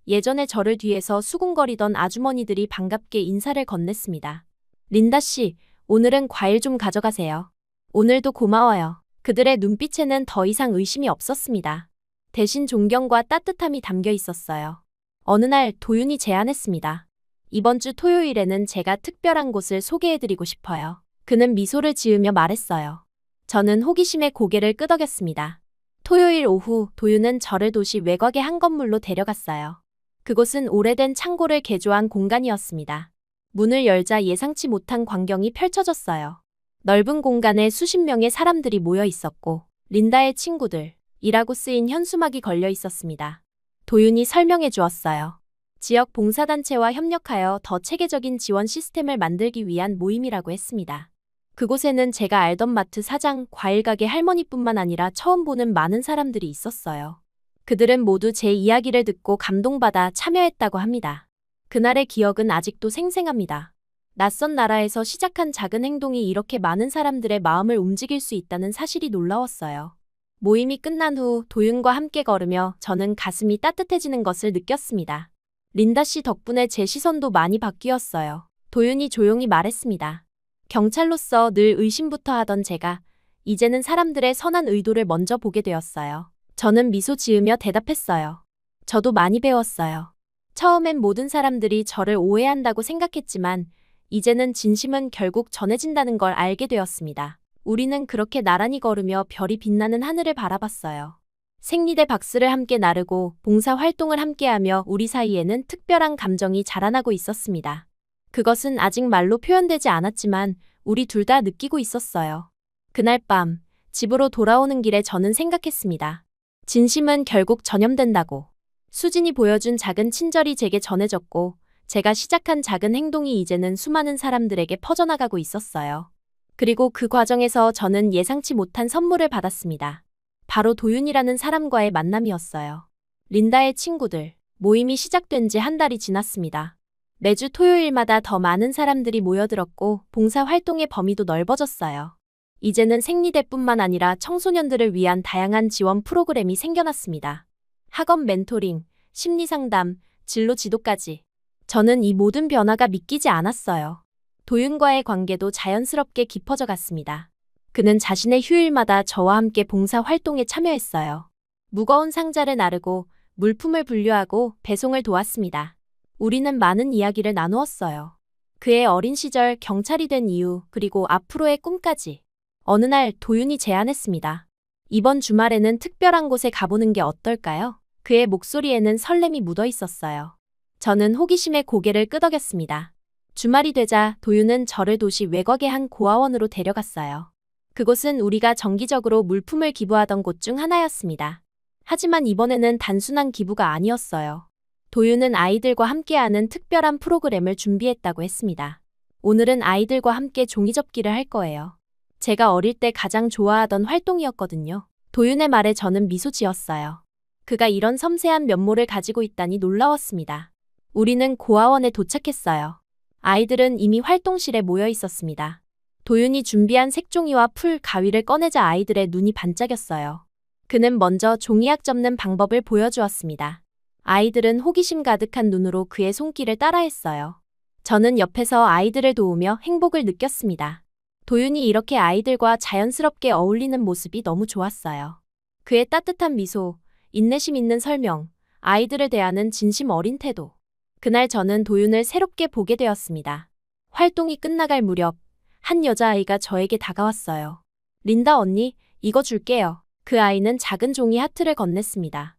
예전에 저를 뒤에서 수군거리던 아주머니들이 반갑게 인사를 건넸습니다. 린다 씨, 오늘은 과일 좀 가져가세요. 오늘도 고마워요. 그들의 눈빛에는 더 이상 의심이 없었습니다. 대신 존경과 따뜻함이 담겨 있었어요. 어느 날 도윤이 제안했습니다. 이번 주 토요일에는 제가 특별한 곳을 소개해드리고 싶어요. 그는 미소를 지으며 말했어요. 저는 호기심에 고개를 끄덕였습니다. 토요일 오후 도윤은 저를 도시 외곽의 한 건물로 데려갔어요. 그곳은 오래된 창고를 개조한 공간이었습니다. 문을 열자 예상치 못한 광경이 펼쳐졌어요. 넓은 공간에 수십 명의 사람들이 모여 있었고 린다의 친구들이라고 쓰인 현수막이 걸려 있었습니다. 도윤이 설명해 주었어요. 지역 봉사단체와 협력하여 더 체계적인 지원 시스템을 만들기 위한 모임이라고 했습니다. 그곳에는 제가 알던 마트 사장, 과일 가게 할머니뿐만 아니라 처음 보는 많은 사람들이 있었어요. 그들은 모두 제 이야기를 듣고 감동받아 참여했다고 합니다. 그날의 기억은 아직도 생생합니다. 낯선 나라에서 시작한 작은 행동이 이렇게 많은 사람들의 마음을 움직일 수 있다는 사실이 놀라웠어요. 모임이 끝난 후 도윤과 함께 걸으며 저는 가슴이 따뜻해지는 것을 느꼈습니다. 린다 씨 덕분에 제 시선도 많이 바뀌었어요. 도윤이 조용히 말했습니다. 경찰로서 늘 의심부터 하던 제가 이제는 사람들의 선한 의도를 먼저 보게 되었어요. 저는 미소 지으며 대답했어요. 저도 많이 배웠어요. 처음엔 모든 사람들이 저를 오해한다고 생각했지만 이제는 진심은 결국 전해진다는 걸 알게 되었습니다. 우리는 그렇게 나란히 걸으며 별이 빛나는 하늘을 바라봤어요. 생리대 박스를 함께 나르고 봉사활동을 함께하며 우리 사이에는 특별한 감정이 자라나고 있었습니다. 그것은 아직 말로 표현되지 않았지만 우리 둘 다 느끼고 있었어요. 그날 밤 집으로 돌아오는 길에 저는 생각했습니다. 진심은 결국 전염된다고. 수진이 보여준 작은 친절이 제게 전해졌고 제가 시작한 작은 행동이 이제는 수많은 사람들에게 퍼져나가고 있었어요. 그리고 그 과정에서 저는 예상치 못한 선물을 받았습니다. 바로 도윤이라는 사람과의 만남이었어요. 린다의 친구들, 모임이 시작된 지 한 달이 지났습니다. 매주 토요일마다 더 많은 사람들이 모여들었고 봉사활동의 범위도 넓어졌어요. 이제는 생리대뿐만 아니라 청소년들을 위한 다양한 지원 프로그램이 생겨났습니다. 학업 멘토링, 심리상담, 진로 지도까지. 저는 이 모든 변화가 믿기지 않았어요. 도윤과의 관계도 자연스럽게 깊어져 갔습니다. 그는 자신의 휴일마다 저와 함께 봉사활동에 참여했어요. 무거운 상자를 나르고 물품을 분류하고 배송을 도왔습니다. 우리는 많은 이야기를 나누었어요. 그의 어린 시절, 경찰이 된 이유, 그리고 앞으로의 꿈까지. 어느 날 도윤이 제안했습니다. 이번 주말에는 특별한 곳에 가보는 게 어떨까요? 그의 목소리에는 설렘이 묻어 있었어요. 저는 호기심에 고개를 끄덕였습니다. 주말이 되자 도윤은 저를 도시 외곽의 한 고아원으로 데려갔어요. 그곳은 우리가 정기적으로 물품을 기부하던 곳 중 하나였습니다. 하지만 이번에는 단순한 기부가 아니었어요. 도윤은 아이들과 함께하는 특별한 프로그램을 준비했다고 했습니다. 오늘은 아이들과 함께 종이접기를 할 거예요. 제가 어릴 때 가장 좋아하던 활동이었거든요. 도윤의 말에 저는 미소 지었어요. 그가 이런 섬세한 면모를 가지고 있다니 놀라웠습니다. 우리는 고아원에 도착했어요. 아이들은 이미 활동실에 모여 있었습니다. 도윤이 준비한 색종이와 풀, 가위를 꺼내자 아이들의 눈이 반짝였어요. 그는 먼저 종이약 접는 방법을 보여주었습니다. 아이들은 호기심 가득한 눈으로 그의 손길을 따라했어요. 저는 옆에서 아이들을 도우며 행복을 느꼈습니다. 도윤이 이렇게 아이들과 자연스럽게 어울리는 모습이 너무 좋았어요. 그의 따뜻한 미소, 인내심 있는 설명, 아이들을 대하는 진심 어린 태도. 그날 저는 도윤을 새롭게 보게 되었습니다. 활동이 끝나갈 무렵 한 여자아이가 저에게 다가왔어요. 린다 언니, 이거 줄게요. 그 아이는 작은 종이 하트를 건넸습니다.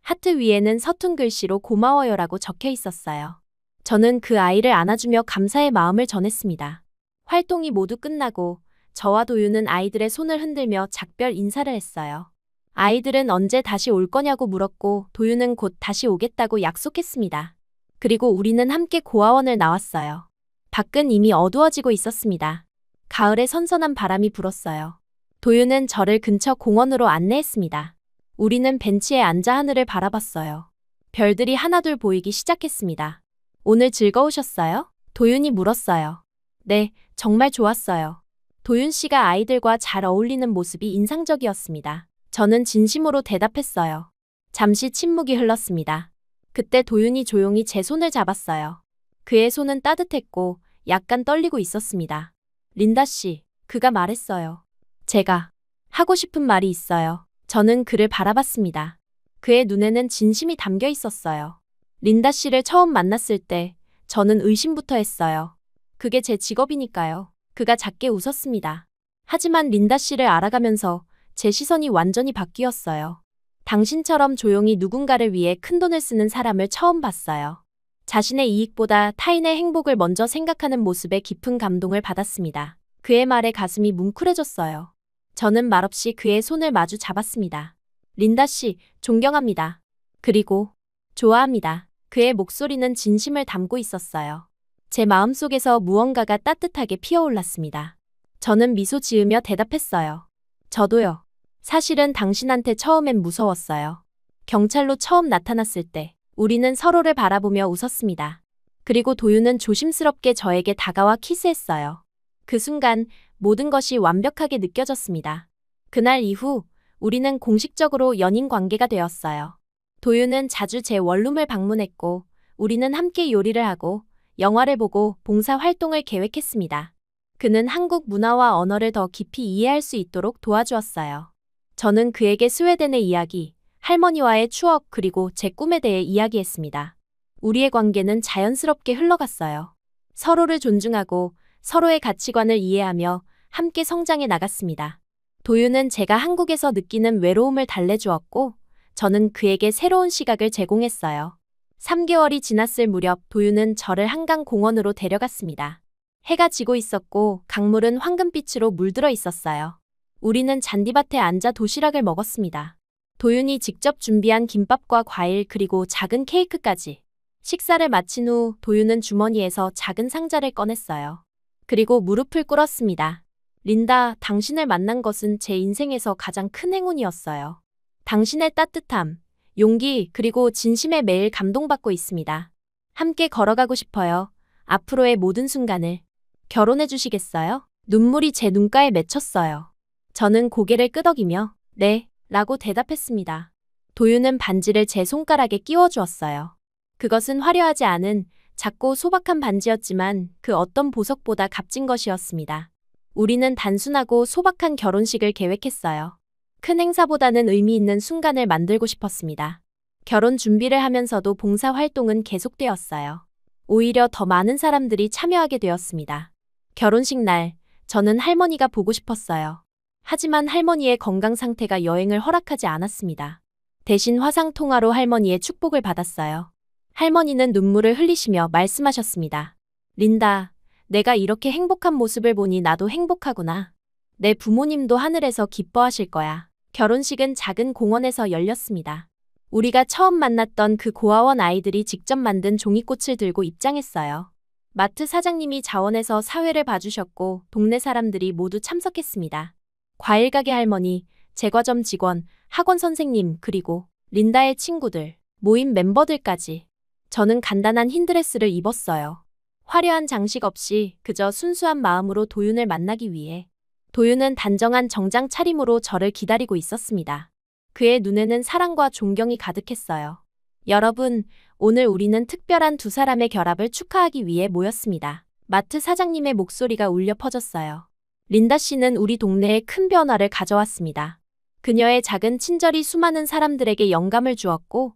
하트 위에는 서툰 글씨로 고마워요라고 적혀 있었어요. 저는 그 아이를 안아주며 감사의 마음을 전했습니다. 활동이 모두 끝나고 저와 도윤은 아이들의 손을 흔들며 작별 인사를 했어요. 아이들은 언제 다시 올 거냐고 물었고 도윤은 곧 다시 오겠다고 약속했습니다. 그리고 우리는 함께 고아원을 나왔어요. 밖은 이미 어두워지고 있었습니다. 가을의 선선한 바람이 불었어요. 도윤은 저를 근처 공원으로 안내했습니다. 우리는 벤치에 앉아 하늘을 바라봤어요. 별들이 하나둘 보이기 시작했습니다. 오늘 즐거우셨어요? 도윤이 물었어요. 네, 정말 좋았어요. 도윤 씨가 아이들과 잘 어울리는 모습이 인상적이었습니다. 저는 진심으로 대답했어요. 잠시 침묵이 흘렀습니다. 그때 도윤이 조용히 제 손을 잡았어요. 그의 손은 따뜻했고 약간 떨리고 있었습니다. 린다 씨, 그가 말했어요. 제가 하고 싶은 말이 있어요. 저는 그를 바라봤습니다. 그의 눈에는 진심이 담겨 있었어요. 린다 씨를 처음 만났을 때 저는 의심부터 했어요. 그게 제 직업이니까요. 그가 작게 웃었습니다. 하지만 린다 씨를 알아가면서 제 시선이 완전히 바뀌었어요. 당신처럼 조용히 누군가를 위해 큰돈을 쓰는 사람을 처음 봤어요. 자신의 이익보다 타인의 행복을 먼저 생각하는 모습에 깊은 감동을 받았습니다. 그의 말에 가슴이 뭉클해졌어요. 저는 말없이 그의 손을 마주 잡았습니다. 린다 씨, 존경합니다. 그리고 좋아합니다. 그의 목소리는 진심을 담고 있었어요. 제 마음속에서 무언가가 따뜻하게 피어올랐습니다. 저는 미소 지으며 대답했어요. 저도요. 사실은 당신한테 처음엔 무서웠어요. 경찰로 처음 나타났을 때 우리는 서로를 바라보며 웃었습니다. 그리고 도윤은 조심스럽게 저에게 다가와 키스했어요. 그 순간 모든 것이 완벽하게 느껴졌습니다. 그날 이후 우리는 공식적으로 연인 관계가 되었어요. 도윤은 자주 제 원룸을 방문했고 우리는 함께 요리를 하고 영화를 보고 봉사활동을 계획했습니다. 그는 한국 문화와 언어를 더 깊이 이해할 수 있도록 도와주었어요. 저는 그에게 스웨덴의 이야기, 할머니와의 추억 그리고 제 꿈에 대해 이야기했습니다. 우리의 관계는 자연스럽게 흘러갔어요. 서로를 존중하고 서로의 가치관을 이해하며 함께 성장해 나갔습니다. 도윤은 제가 한국에서 느끼는 외로움을 달래주었고 저는 그에게 새로운 시각을 제공했어요. 3개월이 지났을 무렵 도윤은 저를 한강 공원으로 데려갔습니다. 해가 지고 있었고 강물은 황금빛으로 물들어 있었어요. 우리는 잔디밭에 앉아 도시락을 먹었습니다. 도윤이 직접 준비한 김밥과 과일 그리고 작은 케이크까지. 식사를 마친 후 도윤은 주머니에서 작은 상자를 꺼냈어요. 그리고 무릎을 꿇었습니다. 린다, 당신을 만난 것은 제 인생에서 가장 큰 행운이었어요. 당신의 따뜻함, 용기 그리고 진심에 매일 감동받고 있습니다. 함께 걸어가고 싶어요. 앞으로의 모든 순간을. 결혼해 주시겠어요? 눈물이 제 눈가에 맺혔어요. 저는 고개를 끄덕이며 네, 라고 대답했습니다. 도윤은 반지를 제 손가락에 끼워주었어요. 그것은 화려하지 않은 작고 소박한 반지였지만 그 어떤 보석보다 값진 것이었습니다. 우리는 단순하고 소박한 결혼식을 계획했어요. 큰 행사보다는 의미 있는 순간을 만들고 싶었습니다. 결혼 준비를 하면서도 봉사활동은 계속되었어요. 오히려 더 많은 사람들이 참여하게 되었습니다. 결혼식 날, 저는 할머니가 보고 싶었어요. 하지만 할머니의 건강 상태가 여행을 허락하지 않았습니다. 대신 화상 통화로 할머니의 축복을 받았어요. 할머니는 눈물을 흘리시며 말씀하셨습니다. 린다, 내가 이렇게 행복한 모습을 보니 나도 행복하구나. 내 부모님도 하늘에서 기뻐하실 거야. 결혼식은 작은 공원에서 열렸습니다. 우리가 처음 만났던 그 고아원 아이들이 직접 만든 종이꽃을 들고 입장했어요. 마트 사장님이 자원해서 사회를 봐주셨고 동네 사람들이 모두 참석했습니다. 과일 가게 할머니, 제과점 직원, 학원 선생님, 그리고 린다의 친구들, 모임 멤버들까지. 저는 간단한 흰 드레스를 입었어요. 화려한 장식 없이 그저 순수한 마음으로 도윤을 만나기 위해. 도윤은 단정한 정장 차림으로 저를 기다리고 있었습니다. 그의 눈에는 사랑과 존경이 가득했어요. 여러분, 오늘 우리는 특별한 두 사람의 결합을 축하하기 위해 모였습니다. 마트 사장님의 목소리가 울려 퍼졌어요. 린다 씨는 우리 동네에 큰 변화를 가져왔습니다. 그녀의 작은 친절이 수많은 사람들에게 영감을 주었고,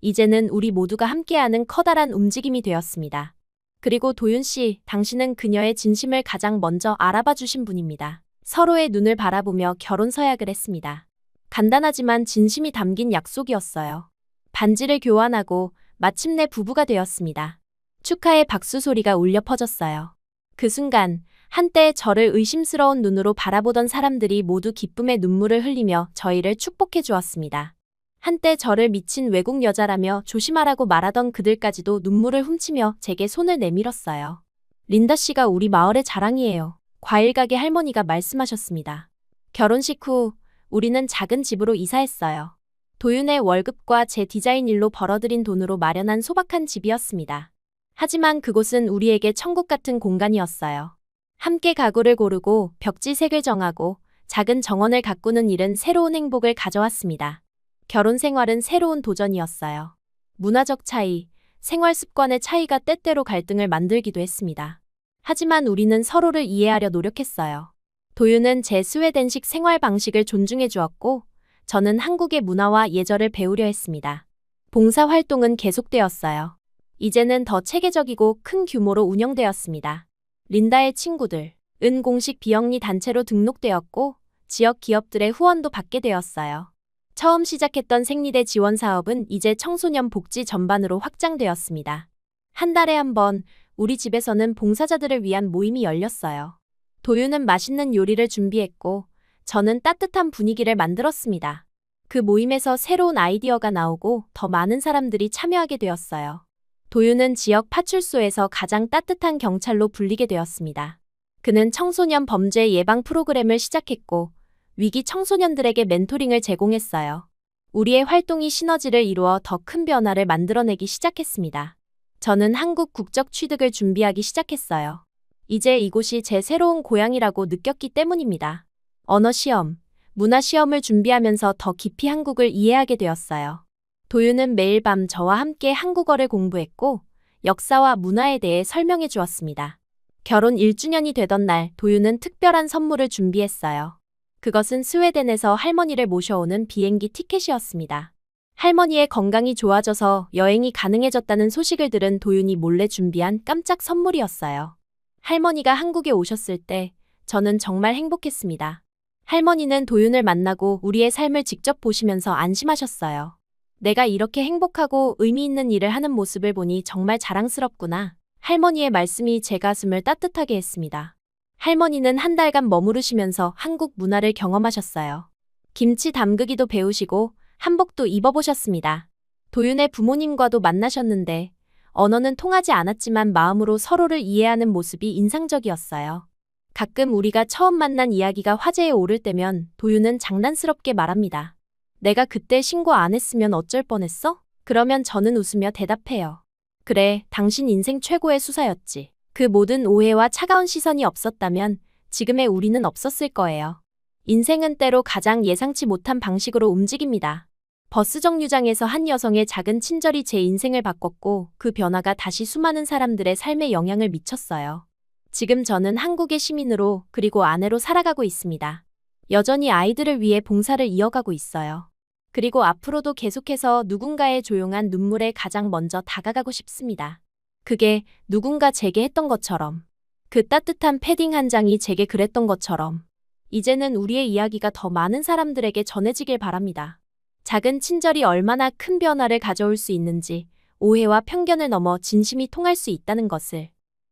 이제는 우리 모두가 함께하는 커다란 움직임이 되었습니다. 그리고 도윤 씨, 당신은 그녀의 진심을 가장 먼저 알아봐 주신 분입니다. 서로의 눈을 바라보며 결혼 서약을 했습니다. 간단하지만 진심이 담긴 약속이었어요. 반지를 교환하고 마침내 부부가 되었습니다. 축하의 박수 소리가 울려 퍼졌어요. 그 순간 한때 저를 의심스러운 눈으로 바라보던 사람들이 모두 기쁨의 눈물을 흘리며 저희를 축복해 주었습니다. 한때 저를 미친 외국 여자라며 조심하라고 말하던 그들까지도 눈물을 훔치며 제게 손을 내밀었어요. 린다 씨가 우리 마을의 자랑이에요. 과일 가게 할머니가 말씀하셨습니다. 결혼식 후 우리는 작은 집으로 이사했어요. 도윤의 월급과 제 디자인 일로 벌어들인 돈으로 마련한 소박한 집이었습니다. 하지만 그곳은 우리에게 천국 같은 공간이었어요. 함께 가구를 고르고 벽지색을 정하고 작은 정원을 가꾸는 일은 새로운 행복을 가져왔습니다. 결혼 생활은 새로운 도전이었어요. 문화적 차이, 생활 습관의 차이가 때때로 갈등을 만들기도 했습니다. 하지만 우리는 서로를 이해하려 노력했어요. 도윤은 제 스웨덴식 생활 방식을 존중해 주었고, 저는 한국의 문화와 예절을 배우려 했습니다. 봉사 활동은 계속되었어요. 이제는 더 체계적이고 큰 규모로 운영되었습니다. 린다의 친구들, 은 공식 비영리 단체로 등록되었고, 지역 기업들의 후원도 받게 되었어요. 처음 시작했던 생리대 지원 사업은 이제 청소년 복지 전반으로 확장되었습니다. 한 달에 한 번 우리 집에서는 봉사자들을 위한 모임이 열렸어요. 도윤은 맛있는 요리를 준비했고 저는 따뜻한 분위기를 만들었습니다. 그 모임에서 새로운 아이디어가 나오고 더 많은 사람들이 참여하게 되었어요. 도윤은 지역 파출소에서 가장 따뜻한 경찰로 불리게 되었습니다. 그는 청소년 범죄 예방 프로그램을 시작했고 위기 청소년들에게 멘토링을 제공했어요. 우리의 활동이 시너지를 이루어 더 큰 변화를 만들어내기 시작했습니다. 저는 한국 국적 취득을 준비하기 시작했어요. 이제 이곳이 제 새로운 고향이라고 느꼈기 때문입니다. 언어 시험, 문화 시험을 준비하면서 더 깊이 한국을 이해하게 되었어요. 도윤은 매일 밤 저와 함께 한국어를 공부했고 역사와 문화에 대해 설명해 주었습니다. 결혼 1주년이 되던 날 도윤은 특별한 선물을 준비했어요. 그것은 스웨덴에서 할머니를 모셔오는 비행기 티켓이었습니다. 할머니의 건강이 좋아져서 여행이 가능해졌다는 소식을 들은 도윤이 몰래 준비한 깜짝 선물이었어요. 할머니가 한국에 오셨을 때 저는 정말 행복했습니다. 할머니는 도윤을 만나고 우리의 삶을 직접 보시면서 안심하셨어요. 내가 이렇게 행복하고 의미 있는 일을 하는 모습을 보니 정말 자랑스럽구나. 할머니의 말씀이 제 가슴을 따뜻하게 했습니다. 할머니는 한 달간 머무르시면서 한국 문화를 경험하셨어요. 김치 담그기도 배우시고 한복도 입어보셨습니다. 도윤의 부모님과도 만나셨는데 언어는 통하지 않았지만 마음으로 서로를 이해하는 모습이 인상적이었어요. 가끔 우리가 처음 만난 이야기가 화제에 오를 때면 도윤은 장난스럽게 말합니다. 내가 그때 신고 안 했으면 어쩔 뻔했어? 그러면 저는 웃으며 대답해요. 그래, 당신 인생 최고의 수사였지. 그 모든 오해와 차가운 시선이 없었다면 지금의 우리는 없었을 거예요. 인생은 때로 가장 예상치 못한 방식으로 움직입니다. 버스 정류장에서 한 여성의 작은 친절이 제 인생을 바꿨고 그 변화가 다시 수많은 사람들의 삶에 영향을 미쳤어요. 지금 저는 한국의 시민으로 그리고 아내로 살아가고 있습니다. 여전히 아이들을 위해 봉사를 이어가고 있어요. 그리고 앞으로도 계속해서 누군가의 조용한 눈물에 가장 먼저 다가가고 싶습니다. 그게 누군가 제게 했던 것처럼. 그 따뜻한 패딩 한 장이 제게 그랬던 것처럼. 이제는 우리의 이야기가 더 많은 사람들에게 전해지길 바랍니다. 작은 친절이 얼마나 큰 변화를 가져올 수 있는지, 오해와 편견을 넘어 진심이 통할 수 있다는 것을.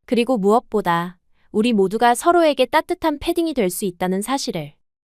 그리고 무엇보다 우리 모두가 서로에게 따뜻한 패딩이 될 수 있다는 사실을.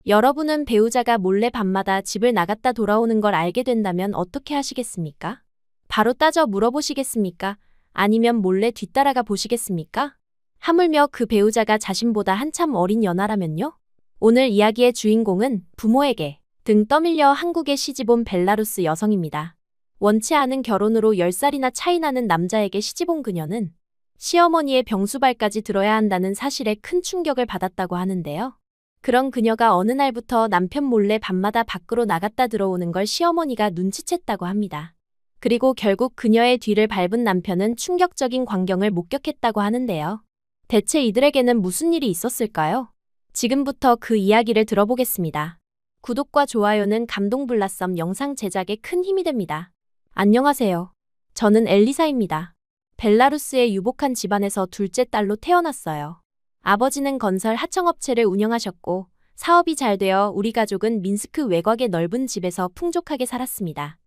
여러분은 배우자가 몰래 밤마다 집을 나갔다 돌아오는 걸 알게 된다면 어떻게 하시겠습니까? 바로 따져 물어보시겠습니까? 아니면 몰래 뒤따라가 보시겠습니까? 하물며 그 배우자가 자신보다 한참 어린 연하라면요? 오늘 이야기의 주인공은 부모에게 등 떠밀려 한국에 시집온 벨라루스 여성입니다. 원치 않은 결혼으로 10살이나 차이 나는 남자에게 시집온 그녀는 시어머니의 병수발까지 들어야 한다는 사실에 큰 충격을 받았다고 하는데요. 그런 그녀가 어느 날부터 남편 몰래 밤마다 밖으로 나갔다 들어오는 걸 시어머니가 눈치챘다고 합니다. 그리고 결국 그녀의 뒤를 밟은 남편은 충격적인 광경을 목격했다고 하는데요. 대체 이들에게는 무슨 일이 있었을까요? 지금부터 그 이야기를 들어보겠습니다. 구독과 좋아요는 감동블라썸 영상 제작에 큰 힘이 됩니다. 안녕하세요. 저는 엘리사입니다. 벨라루스의 유복한 집안에서 둘째 딸로 태어났어요. 아버지는 건설 하청업체를 운영하셨고 사업이 잘 되어 우리 가족은 민스크 외곽의 넓은 집에서 풍족하게 살았습니다.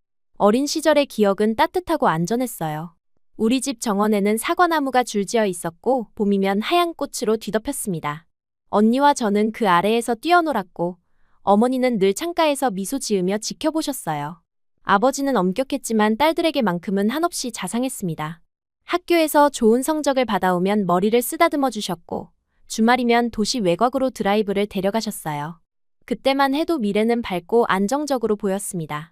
어린 시절의 기억은 따뜻하고 안전했어요. 우리 집 정원에는 사과나무가 줄지어 있었고 봄이면 하얀 꽃으로 뒤덮였습니다. 언니와 저는 그 아래에서 뛰어놀았고 어머니는 늘 창가에서 미소 지으며 지켜보셨어요. 아버지는 엄격했지만 딸들에게만큼은 한없이 자상했습니다. 학교에서 좋은 성적을 받아오면 머리를 쓰다듬어 주셨고 주말이면 도시 외곽으로 드라이브를 데려가셨어요. 그때만 해도 미래는 밝고 안정적으로 보였습니다.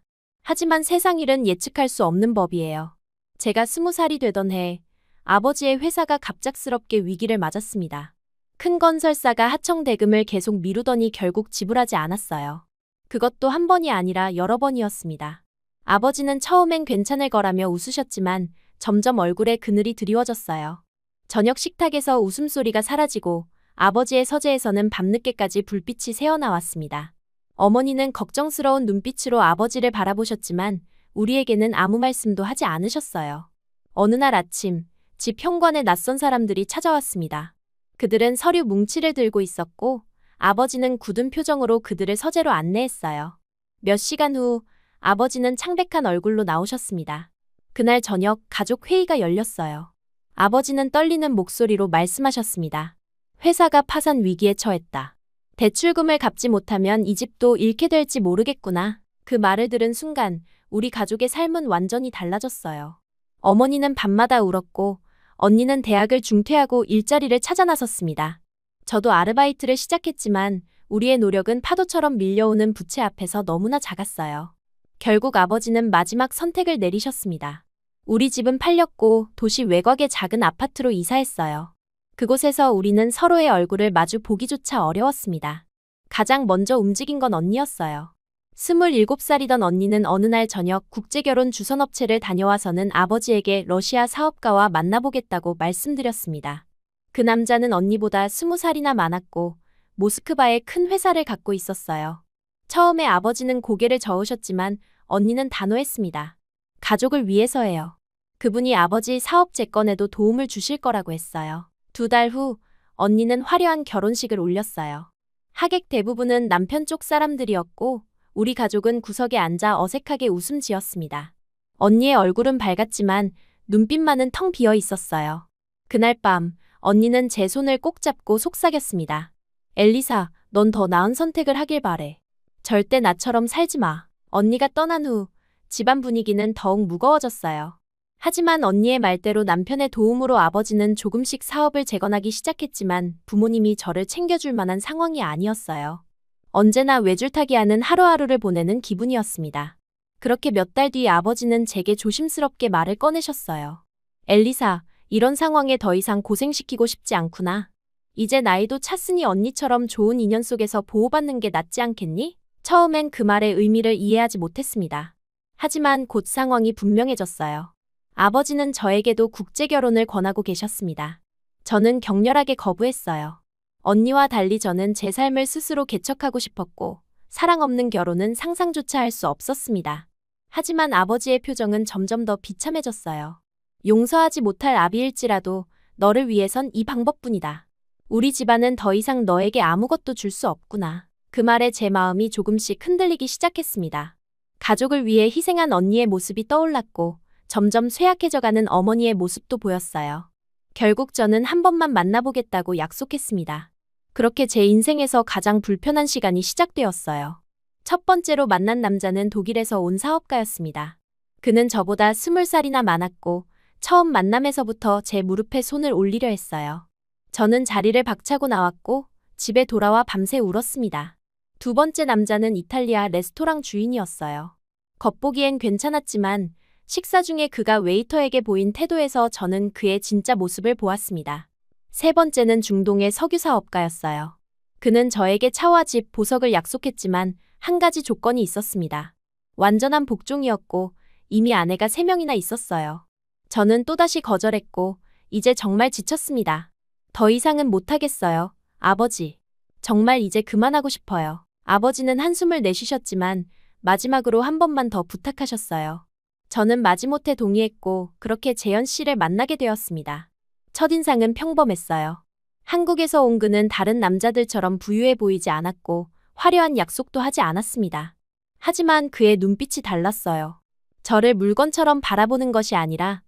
하지만 세상 일은 예측할 수 없는 법이에요. 제가 20살이 되던 해 아버지의 회사가 갑작스럽게 위기를 맞았습니다. 큰 건설사가 하청 대금을 계속 미루더니 결국 지불하지 않았어요. 그것도 한 번이 아니라 여러 번이었습니다. 아버지는 처음엔 괜찮을 거라며 웃으셨지만 점점 얼굴에 그늘이 드리워졌어요. 저녁 식탁에서 웃음소리가 사라지고 아버지의 서재에서는 밤늦게까지 불빛이 새어나왔습니다. 어머니는 걱정스러운 눈빛으로 아버지를 바라보셨지만 우리에게는 아무 말씀도 하지 않으셨어요. 어느 날 아침, 집 현관에 낯선 사람들이 찾아왔습니다. 그들은 서류 뭉치를 들고 있었고 아버지는 굳은 표정으로 그들을 서재로 안내했어요. 몇 시간 후 아버지는 창백한 얼굴로 나오셨습니다. 그날 저녁 가족 회의가 열렸어요. 아버지는 떨리는 목소리로 말씀하셨습니다. 회사가 파산 위기에 처했다. 대출금을 갚지 못하면 이 집도 잃게 될지 모르겠구나. 그 말을 들은 순간 우리 가족의 삶은 완전히 달라졌어요. 어머니는 밤마다 울었고 언니는 대학을 중퇴하고 일자리를 찾아 나섰습니다. 저도 아르바이트를 시작했지만 우리의 노력은 파도처럼 밀려오는 부채 앞에서 너무나 작았어요. 결국 아버지는 마지막 선택을 내리셨습니다. 우리 집은 팔렸고 도시 외곽의 작은 아파트로 이사했어요. 그곳에서 우리는 서로의 얼굴을 마주 보기조차 어려웠습니다. 가장 먼저 움직인 건 언니였어요. 27살이던 언니는 어느 날 저녁 국제결혼 주선업체를 다녀와서는 아버지에게 러시아 사업가와 만나보겠다고 말씀드렸습니다. 그 남자는 언니보다 20살이나 많았고 모스크바에 큰 회사를 갖고 있었어요. 처음에 아버지는 고개를 저으셨지만 언니는 단호했습니다. 가족을 위해서예요. 그분이 아버지 사업 재건에도 도움을 주실 거라고 했어요. 2달 후 언니는 화려한 결혼식을 올렸어요. 하객 대부분은 남편 쪽 사람들이었고 우리 가족은 구석에 앉아 어색하게 웃음 지었습니다. 언니의 얼굴은 밝았지만 눈빛만은 텅 비어 있었어요. 그날 밤 언니는 제 손을 꼭 잡고 속삭였습니다. 엘리사, 넌 더 나은 선택을 하길 바래. 절대 나처럼 살지 마. 언니가 떠난 후 집안 분위기는 더욱 무거워졌어요. 하지만 언니의 말대로 남편의 도움으로 아버지는 조금씩 사업을 재건하기 시작했지만 부모님이 저를 챙겨줄 만한 상황이 아니었어요. 언제나 외줄타기하는 하루하루를 보내는 기분이었습니다. 그렇게 몇 달 뒤 아버지는 제게 조심스럽게 말을 꺼내셨어요. 엘리사, 이런 상황에 더 이상 고생시키고 싶지 않구나. 이제 나이도 찼으니 언니처럼 좋은 인연 속에서 보호받는 게 낫지 않겠니? 처음엔 그 말의 의미를 이해하지 못했습니다. 하지만 곧 상황이 분명해졌어요. 아버지는 저에게도 국제결혼을 권하고 계셨습니다. 저는 격렬하게 거부했어요. 언니와 달리 저는 제 삶을 스스로 개척하고 싶었고 사랑 없는 결혼은 상상조차 할 수 없었습니다. 하지만 아버지의 표정은 점점 더 비참해졌어요. 용서하지 못할 아비일지라도 너를 위해선 이 방법뿐이다. 우리 집안은 더 이상 너에게 아무것도 줄 수 없구나. 그 말에 제 마음이 조금씩 흔들리기 시작했습니다. 가족을 위해 희생한 언니의 모습이 떠올랐고 점점 쇠약해져가는 어머니의 모습도 보였어요. 결국 저는 한 번만 만나보겠다고 약속했습니다. 그렇게 제 인생에서 가장 불편한 시간이 시작되었어요. 첫 번째로 만난 남자는 독일에서 온 사업가였습니다. 그는 저보다 20살이나 많았고 처음 만남에서부터 제 무릎에 손을 올리려 했어요. 저는 자리를 박차고 나왔고 집에 돌아와 밤새 울었습니다. 두 번째 남자는 이탈리아 레스토랑 주인이었어요. 겉보기엔 괜찮았지만 식사 중에 그가 웨이터에게 보인 태도에서 저는 그의 진짜 모습을 보았습니다. 세 번째는 중동의 석유 사업가였어요. 그는 저에게 차와 집, 보석을 약속했지만 한 가지 조건이 있었습니다. 완전한 복종이었고 이미 아내가 3명이나 있었어요. 저는 또다시 거절했고 이제 정말 지쳤습니다. 더 이상은 못하겠어요. 아버지. 정말 이제 그만하고 싶어요. 아버지는 한숨을 내쉬셨지만 마지막으로 한 번만 더 부탁하셨어요. 저는 마지못해 동의했고 그렇게 재현 씨를 만나게 되었습니다. 첫인상은 평범했어요. 한국에서 온 그는 다른 남자들처럼 부유해 보이지 않았고 화려한 약속도 하지 않았습니다. 하지만 그의 눈빛이 달랐어요. 저를 물건처럼 바라보는 것이 아니라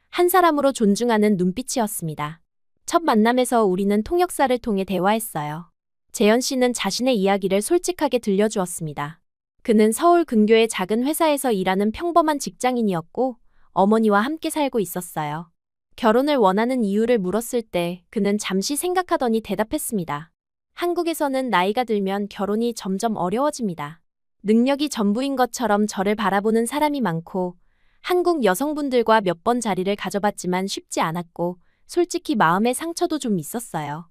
한 사람으로 존중하는 눈빛이었습니다. 첫 만남에서 우리는 통역사를 통해 대화했어요. 재현 씨는 자신의 이야기를 솔직하게 들려주었습니다. 그는 서울 근교의 작은 회사에서 일하는 평범한 직장인이었고 어머니와 함께 살고 있었어요. 결혼을 원하는 이유를 물었을 때 그는 잠시 생각하더니 대답했습니다. 한국에서는 나이가 들면 결혼이 점점 어려워집니다. 능력이 전부인 것처럼 저를 바라보는 사람이 많고 한국 여성분들과 몇 번 자리를 가져봤지만 쉽지 않았고 솔직히 마음의 상처도 좀 있었어요.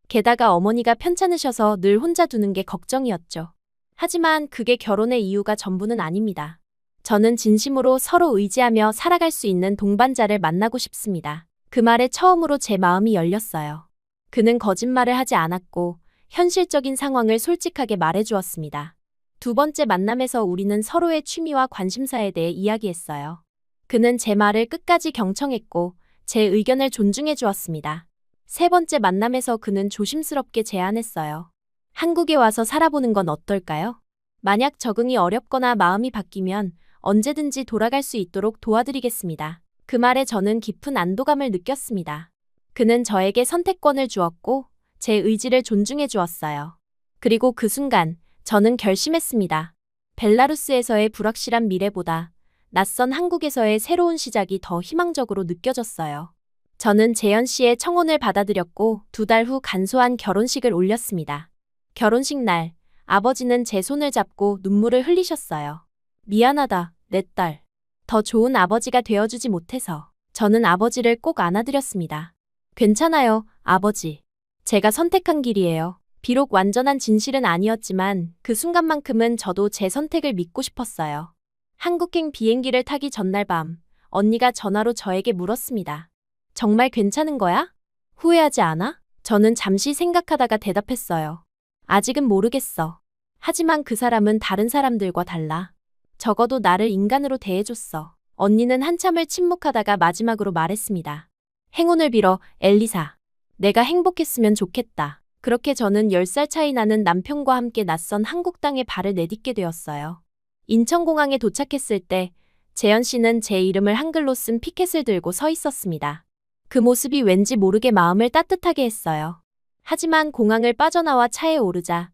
게다가 어머니가 편찮으셔서 늘 혼자 두는 게 걱정이었죠. 하지만 그게 결혼의 이유가 전부는 아닙니다. 저는 진심으로 서로 의지하며 살아갈 수 있는 동반자를 만나고 싶습니다. 그 말에 처음으로 제 마음이 열렸어요. 그는 거짓말을 하지 않았고 현실적인 상황을 솔직하게 말해주었습니다. 두 번째 만남에서 우리는 서로의 취미와 관심사에 대해 이야기했어요. 그는 제 말을 끝까지 경청했고 제 의견을 존중해 주었습니다. 세 번째 만남에서 그는 조심스럽게 제안했어요. 한국에 와서 살아보는 건 어떨까요? 만약 적응이 어렵거나 마음이 바뀌면 언제든지 돌아갈 수 있도록 도와드리겠습니다. 그 말에 저는 깊은 안도감을 느꼈습니다. 그는 저에게 선택권을 주었고 제 의지를 존중해 주었어요. 그리고 그 순간 저는 결심했습니다. 벨라루스에서의 불확실한 미래보다 낯선 한국에서의 새로운 시작이 더 희망적으로 느껴졌어요. 저는 재현 씨의 청혼을 받아들였고 2달 후 간소한 결혼식을 올렸습니다. 결혼식 날, 아버지는 제 손을 잡고 눈물을 흘리셨어요. 미안하다, 내 딸. 더 좋은 아버지가 되어주지 못해서. 저는 아버지를 꼭 안아드렸습니다. 괜찮아요, 아버지. 제가 선택한 길이에요. 비록 완전한 진실은 아니었지만 그 순간만큼은 저도 제 선택을 믿고 싶었어요. 한국행 비행기를 타기 전날 밤, 언니가 전화로 저에게 물었습니다. 정말 괜찮은 거야? 후회하지 않아? 저는 잠시 생각하다가 대답했어요. 아직은 모르겠어. 하지만 그 사람은 다른 사람들과 달라. 적어도 나를 인간으로 대해줬어. 언니는 한참을 침묵하다가 마지막으로 말했습니다. 행운을 빌어, 엘리사. 내가 행복했으면 좋겠다. 그렇게 저는 10살 차이 나는 남편과 함께 낯선 한국 땅에 발을 내딛게 되었어요. 인천공항에 도착했을 때 재현 씨는 제 이름을 한글로 쓴 피켓을 들고 서 있었습니다. 그 모습이 왠지 모르게 마음을 따뜻하게 했어요. 하지만 공항을 빠져나와 차에 오르자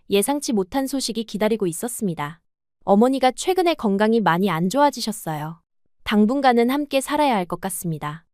예상치 못한 소식이 기다리고 있었습니다. 어머니가 최근에 건강이 많이 안 좋아지셨어요. 당분간은 함께 살아야 할 것 같습니다.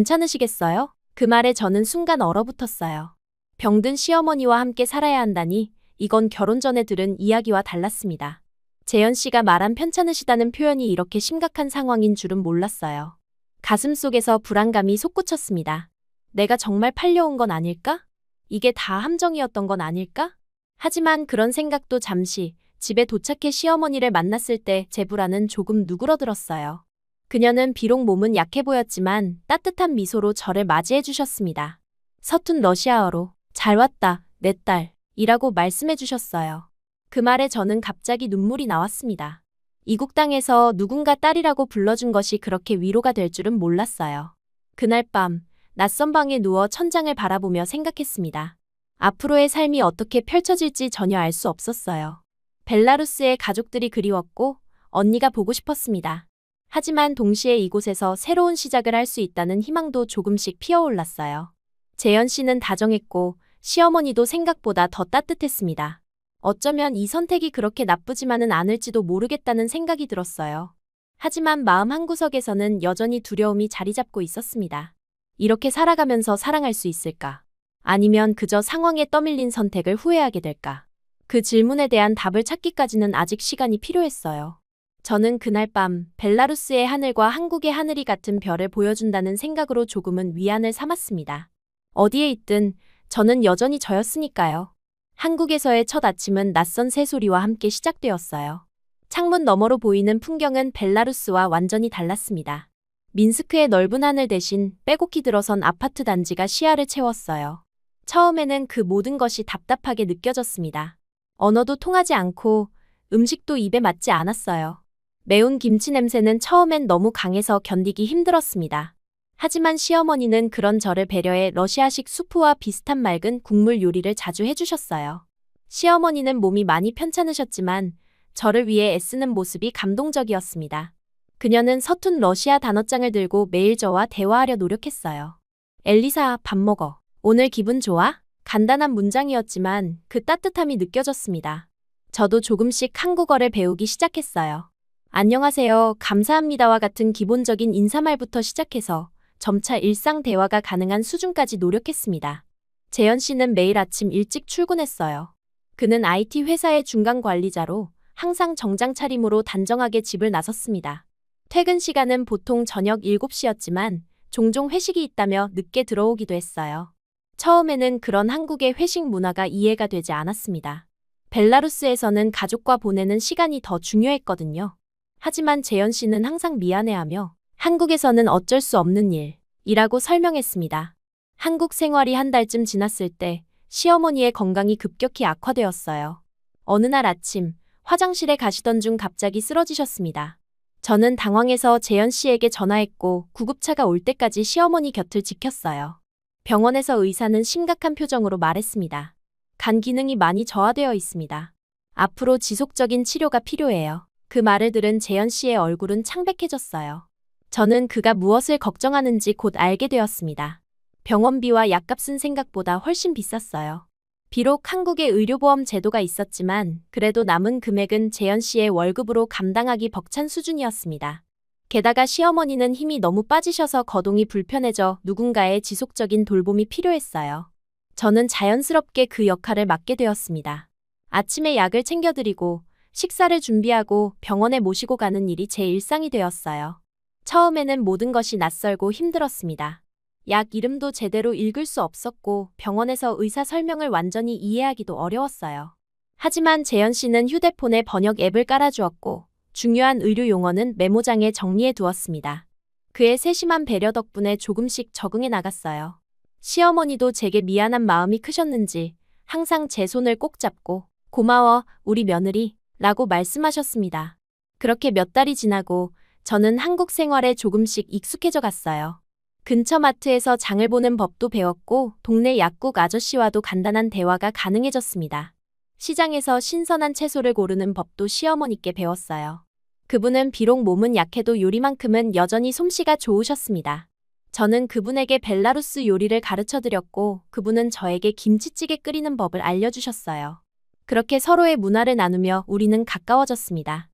괜찮으시겠어요? 그 말에 저는 순간 얼어붙었어요. 병든 시어머니와 함께 살아야 한다니 이건 결혼 전에 들은 이야기와 달랐습니다. 재현 씨가 말한 편찮으시다는 표현이 이렇게 심각한 상황인 줄은 몰랐어요. 가슴속에서 불안감이 솟구쳤습니다. 내가 정말 팔려온 건 아닐까? 이게 다 함정이었던 건 아닐까? 하지만 그런 생각도 잠시 집에 도착해 시어머니를 만났을 때 제 불안은 조금 누그러들었어요. 그녀는 비록 몸은 약해 보였지만 따뜻한 미소로 저를 맞이해 주셨습니다. 서툰 러시아어로 잘 왔다, 내 딸 이라고 말씀해 주셨어요. 그 말에 저는 갑자기 눈물이 나왔습니다. 이국 땅에서 누군가 딸이라고 불러준 것이 그렇게 위로가 될 줄은 몰랐어요. 그날 밤, 낯선 방에 누워 천장을 바라보며 생각했습니다. 앞으로의 삶이 어떻게 펼쳐질지 전혀 알 수 없었어요. 벨라루스의 가족들이 그리웠고 언니가 보고 싶었습니다. 하지만 동시에 이곳에서 새로운 시작을 할 수 있다는 희망도 조금씩 피어올랐어요. 재현 씨는 다정했고 시어머니도 생각보다 더 따뜻했습니다. 어쩌면 이 선택이 그렇게 나쁘지만은 않을지도 모르겠다는 생각이 들었어요. 하지만 마음 한구석에서는 여전히 두려움이 자리 잡고 있었습니다. 이렇게 살아가면서 사랑할 수 있을까? 아니면 그저 상황에 떠밀린 선택을 후회하게 될까? 그 질문에 대한 답을 찾기까지는 아직 시간이 필요했어요. 저는 그날 밤 벨라루스의 하늘과 한국의 하늘이 같은 별을 보여준다는 생각으로 조금은 위안을 삼았습니다. 어디에 있든 저는 여전히 저였으니까요. 한국에서의 첫 아침은 낯선 새소리와 함께 시작되었어요. 창문 너머로 보이는 풍경은 벨라루스와 완전히 달랐습니다. 민스크의 넓은 하늘 대신 빼곡히 들어선 아파트 단지가 시야를 채웠어요. 처음에는 그 모든 것이 답답하게 느껴졌습니다. 언어도 통하지 않고 음식도 입에 맞지 않았어요. 매운 김치 냄새는 처음엔 너무 강해서 견디기 힘들었습니다. 하지만 시어머니는 그런 저를 배려해 러시아식 수프와 비슷한 맑은 국물 요리를 자주 해주셨어요. 시어머니는 몸이 많이 편찮으셨지만 저를 위해 애쓰는 모습이 감동적이었습니다. 그녀는 서툰 러시아 단어장을 들고 매일 저와 대화하려 노력했어요. 엘리사, 밥 먹어. 오늘 기분 좋아? 간단한 문장이었지만 그 따뜻함이 느껴졌습니다. 저도 조금씩 한국어를 배우기 시작했어요. 안녕하세요, 감사합니다와 같은 기본적인 인사말부터 시작해서 점차 일상 대화가 가능한 수준까지 노력했습니다. 재현 씨는 매일 아침 일찍 출근했어요. 그는 IT 회사의 중간 관리자로 항상 정장 차림으로 단정하게 집을 나섰습니다. 퇴근 시간은 보통 저녁 7시였지만 종종 회식이 있다며 늦게 들어오기도 했어요. 처음에는 그런 한국의 회식 문화가 이해가 되지 않았습니다. 벨라루스에서는 가족과 보내는 시간이 더 중요했거든요. 하지만 재현 씨는 항상 미안해하며 한국에서는 어쩔 수 없는 일이라고 설명했습니다. 한국 생활이 한 달쯤 지났을 때 시어머니의 건강이 급격히 악화되었어요. 어느 날 아침 화장실에 가시던 중 갑자기 쓰러지셨습니다. 저는 당황해서 재현 씨에게 전화했고 구급차가 올 때까지 시어머니 곁을 지켰어요. 병원에서 의사는 심각한 표정으로 말했습니다. 간 기능이 많이 저하되어 있습니다. 앞으로 지속적인 치료가 필요해요. 그 말을 들은 재현 씨의 얼굴은 창백해졌어요. 저는 그가 무엇을 걱정하는지 곧 알게 되었습니다. 병원비와 약값은 생각보다 훨씬 비쌌어요. 비록 한국의 의료보험 제도가 있었지만 그래도 남은 금액은 재현 씨의 월급으로 감당하기 벅찬 수준이었습니다. 게다가 시어머니는 힘이 너무 빠지셔서 거동이 불편해져 누군가의 지속적인 돌봄이 필요했어요. 저는 자연스럽게 그 역할을 맡게 되었습니다. 아침에 약을 챙겨드리고 식사를 준비하고 병원에 모시고 가는 일이 제 일상이 되었어요. 처음에는 모든 것이 낯설고 힘들었습니다. 약 이름도 제대로 읽을 수 없었고 병원에서 의사 설명을 완전히 이해하기도 어려웠어요. 하지만 재현 씨는 휴대폰에 번역 앱을 깔아주었고 중요한 의료 용어는 메모장에 정리해 두었습니다. 그의 세심한 배려 덕분에 조금씩 적응해 나갔어요. 시어머니도 제게 미안한 마음이 크셨는지 항상 제 손을 꼭 잡고 고마워, 우리 며느리 라고 말씀하셨습니다. 그렇게 몇 달이 지나고 저는 한국 생활에 조금씩 익숙해져 갔어요. 근처 마트에서 장을 보는 법도 배웠고 동네 약국 아저씨와도 간단한 대화가 가능해졌습니다. 시장에서 신선한 채소를 고르는 법도 시어머니께 배웠어요. 그분은 비록 몸은 약해도 요리만큼은 여전히 솜씨가 좋으셨습니다. 저는 그분에게 벨라루스 요리를 가르쳐드렸고 그분은 저에게 김치찌개 끓이는 법을 알려주셨어요. 그렇게 서로의 문화를 나누며 우리는 가까워졌습니다.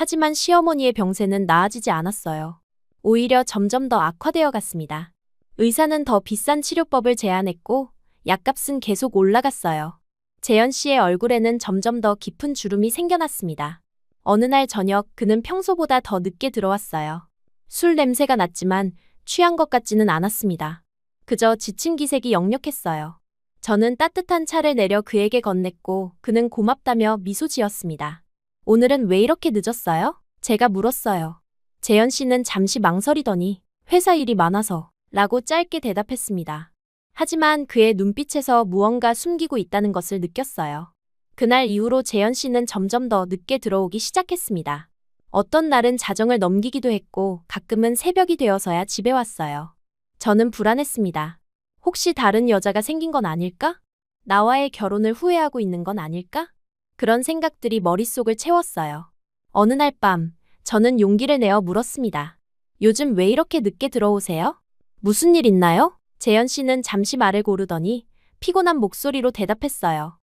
하지만 시어머니의 병세는 나아지지 않았어요. 오히려 점점 더 악화되어 갔습니다. 의사는 더 비싼 치료법을 제안했고 약값은 계속 올라갔어요. 재현 씨의 얼굴에는 점점 더 깊은 주름이 생겨났습니다. 어느 날 저녁 그는 평소보다 더 늦게 들어왔어요. 술 냄새가 났지만 취한 것 같지는 않았습니다. 그저 지친 기색이 역력했어요. 저는 따뜻한 차를 내려 그에게 건넸고 그는 고맙다며 미소 지었습니다. 오늘은 왜 이렇게 늦었어요? 제가 물었어요. 재현 씨는 잠시 망설이더니 회사 일이 많아서 라고 짧게 대답했습니다. 하지만 그의 눈빛에서 무언가 숨기고 있다는 것을 느꼈어요. 그날 이후로 재현 씨는 점점 더 늦게 들어오기 시작했습니다. 어떤 날은 자정을 넘기기도 했고 가끔은 새벽이 되어서야 집에 왔어요. 저는 불안했습니다. 혹시 다른 여자가 생긴 건 아닐까? 나와의 결혼을 후회하고 있는 건 아닐까? 그런 생각들이 머릿속을 채웠어요. 어느 날 밤, 저는 용기를 내어 물었습니다. 요즘 왜 이렇게 늦게 들어오세요? 무슨 일 있나요? 재현 씨는 잠시 말을 고르더니 피곤한 목소리로 대답했어요.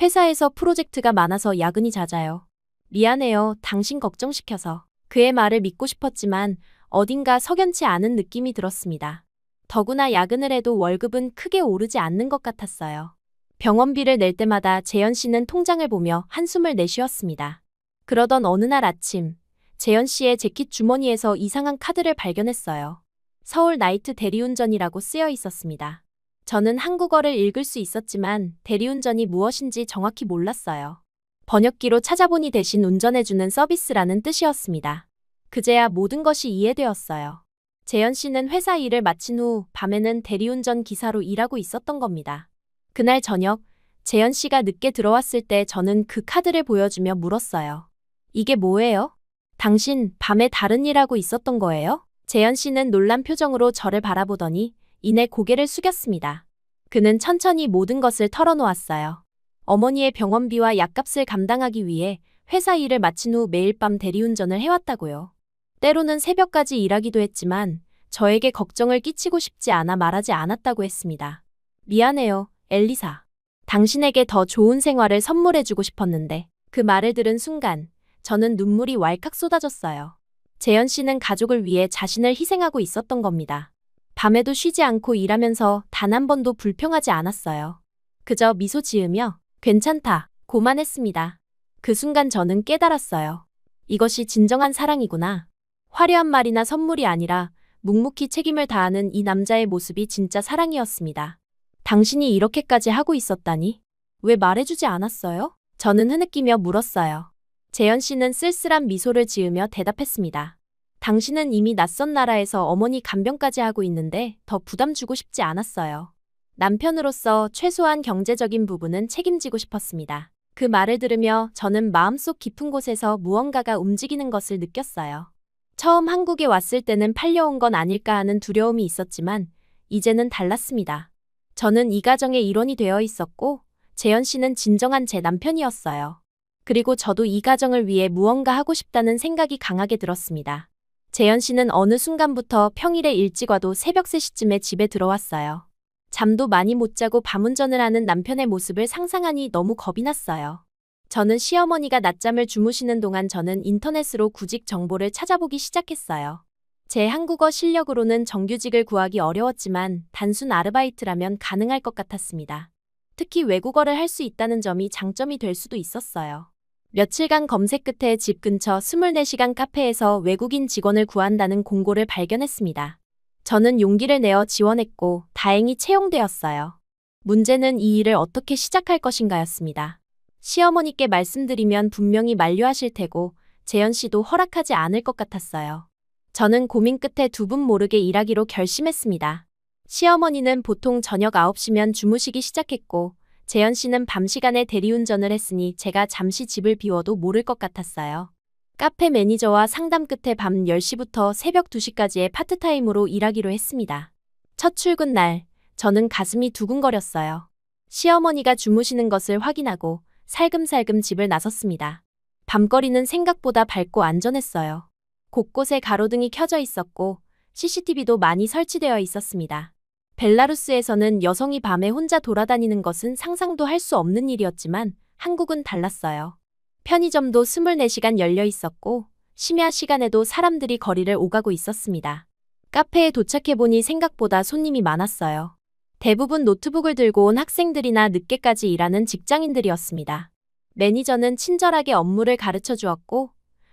회사에서 프로젝트가 많아서 야근이 잦아요. 미안해요, 당신 걱정시켜서. 그의 말을 믿고 싶었지만 어딘가 석연치 않은 느낌이 들었습니다. 더구나 야근을 해도 월급은 크게 오르지 않는 것 같았어요. 병원비를 낼 때마다 재현 씨는 통장을 보며 한숨을 내쉬었습니다. 그러던 어느 날 아침, 재현 씨의 재킷 주머니에서 이상한 카드를 발견했어요. 서울 나이트 대리운전이라고 쓰여 있었습니다. 저는 한국어를 읽을 수 있었지만 대리운전이 무엇인지 정확히 몰랐어요. 번역기로 찾아보니 대신 운전해주는 서비스라는 뜻이었습니다. 그제야 모든 것이 이해되었어요. 재현 씨는 회사 일을 마친 후 밤에는 대리운전 기사로 일하고 있었던 겁니다. 그날 저녁, 재현 씨가 늦게 들어왔을 때 저는 그 카드를 보여주며 물었어요. 이게 뭐예요? 당신 밤에 다른 일하고 있었던 거예요? 재현 씨는 놀란 표정으로 저를 바라보더니 이내 고개를 숙였습니다. 그는 천천히 모든 것을 털어놓았어요. 어머니의 병원비와 약값을 감당하기 위해 회사 일을 마친 후 매일 밤 대리운전을 해왔다고요. 때로는 새벽까지 일하기도 했지만 저에게 걱정을 끼치고 싶지 않아 말하지 않았다고 했습니다. 미안해요, 엘리사. 당신에게 더 좋은 생활을 선물해주고 싶었는데. 그 말을 들은 순간 저는 눈물이 왈칵 쏟아졌어요. 재현 씨는 가족을 위해 자신을 희생하고 있었던 겁니다. 밤에도 쉬지 않고 일하면서 단 한 번도 불평하지 않았어요. 그저 미소 지으며 괜찮다, 고만했습니다. 그 순간 저는 깨달았어요. 이것이 진정한 사랑이구나. 화려한 말이나 선물이 아니라 묵묵히 책임을 다하는 이 남자의 모습이 진짜 사랑이었습니다. 당신이 이렇게까지 하고 있었다니? 왜 말해주지 않았어요? 저는 흐느끼며 물었어요. 재현 씨는 쓸쓸한 미소를 지으며 대답했습니다. 당신은 이미 낯선 나라에서 어머니 간병까지 하고 있는데 더 부담 주고 싶지 않았어요. 남편으로서 최소한 경제적인 부분은 책임지고 싶었습니다. 그 말을 들으며 저는 마음속 깊은 곳에서 무언가가 움직이는 것을 느꼈어요. 처음 한국에 왔을 때는 팔려온 건 아닐까 하는 두려움이 있었지만 이제는 달랐습니다. 저는 이 가정의 일원이 되어 있었고 재현 씨는 진정한 제 남편이었어요. 그리고 저도 이 가정을 위해 무언가 하고 싶다는 생각이 강하게 들었습니다. 재현 씨는 어느 순간부터 평일에 일찍 와도 새벽 3시쯤에 집에 들어왔어요. 잠도 많이 못 자고 밤운전을 하는 남편의 모습을 상상하니 너무 겁이 났어요. 저는 시어머니가 낮잠을 주무시는 동안 저는 인터넷으로 구직 정보를 찾아보기 시작했어요. 제 한국어 실력으로는 정규직을 구하기 어려웠지만 단순 아르바이트라면 가능할 것 같았습니다. 특히 외국어를 할 수 있다는 점이 장점이 될 수도 있었어요. 며칠간 검색 끝에 집 근처 24시간 카페에서 외국인 직원을 구한다는 공고를 발견했습니다. 저는 용기를 내어 지원했고 다행히 채용되었어요. 문제는 이 일을 어떻게 시작할 것인가였습니다. 시어머니께 말씀드리면 분명히 만류하실 테고 재현 씨도 허락하지 않을 것 같았어요. 저는 고민 끝에 두 분 모르게 일하기로 결심했습니다. 시어머니는 보통 저녁 9시면 주무시기 시작했고 재현 씨는 밤 시간에 대리운전을 했으니 제가 잠시 집을 비워도 모를 것 같았어요. 카페 매니저와 상담 끝에 밤 10시부터 새벽 2시까지의 파트타임으로 일하기로 했습니다. 첫 출근 날, 저는 가슴이 두근거렸어요. 시어머니가 주무시는 것을 확인하고 살금살금 집을 나섰습니다. 밤거리는 생각보다 밝고 안전했어요. 곳곳에 가로등이 켜져 있었고 CCTV도 많이 설치되어 있었습니다. 벨라루스에서는 여성이 밤에 혼자 돌아다니는 것은 상상도 할 수 없는 일이었지만 한국은 달랐어요. 편의점도 24시간 열려 있었고 심야 시간에도 사람들이 거리를 오가고 있었습니다. 카페에 도착해보니 생각보다 손님이 많았어요. 대부분 노트북을 들고 온 학생들이나 늦게까지 일하는 직장인들이었습니다. 매니저는 친절하게 업무를 가르쳐 주었고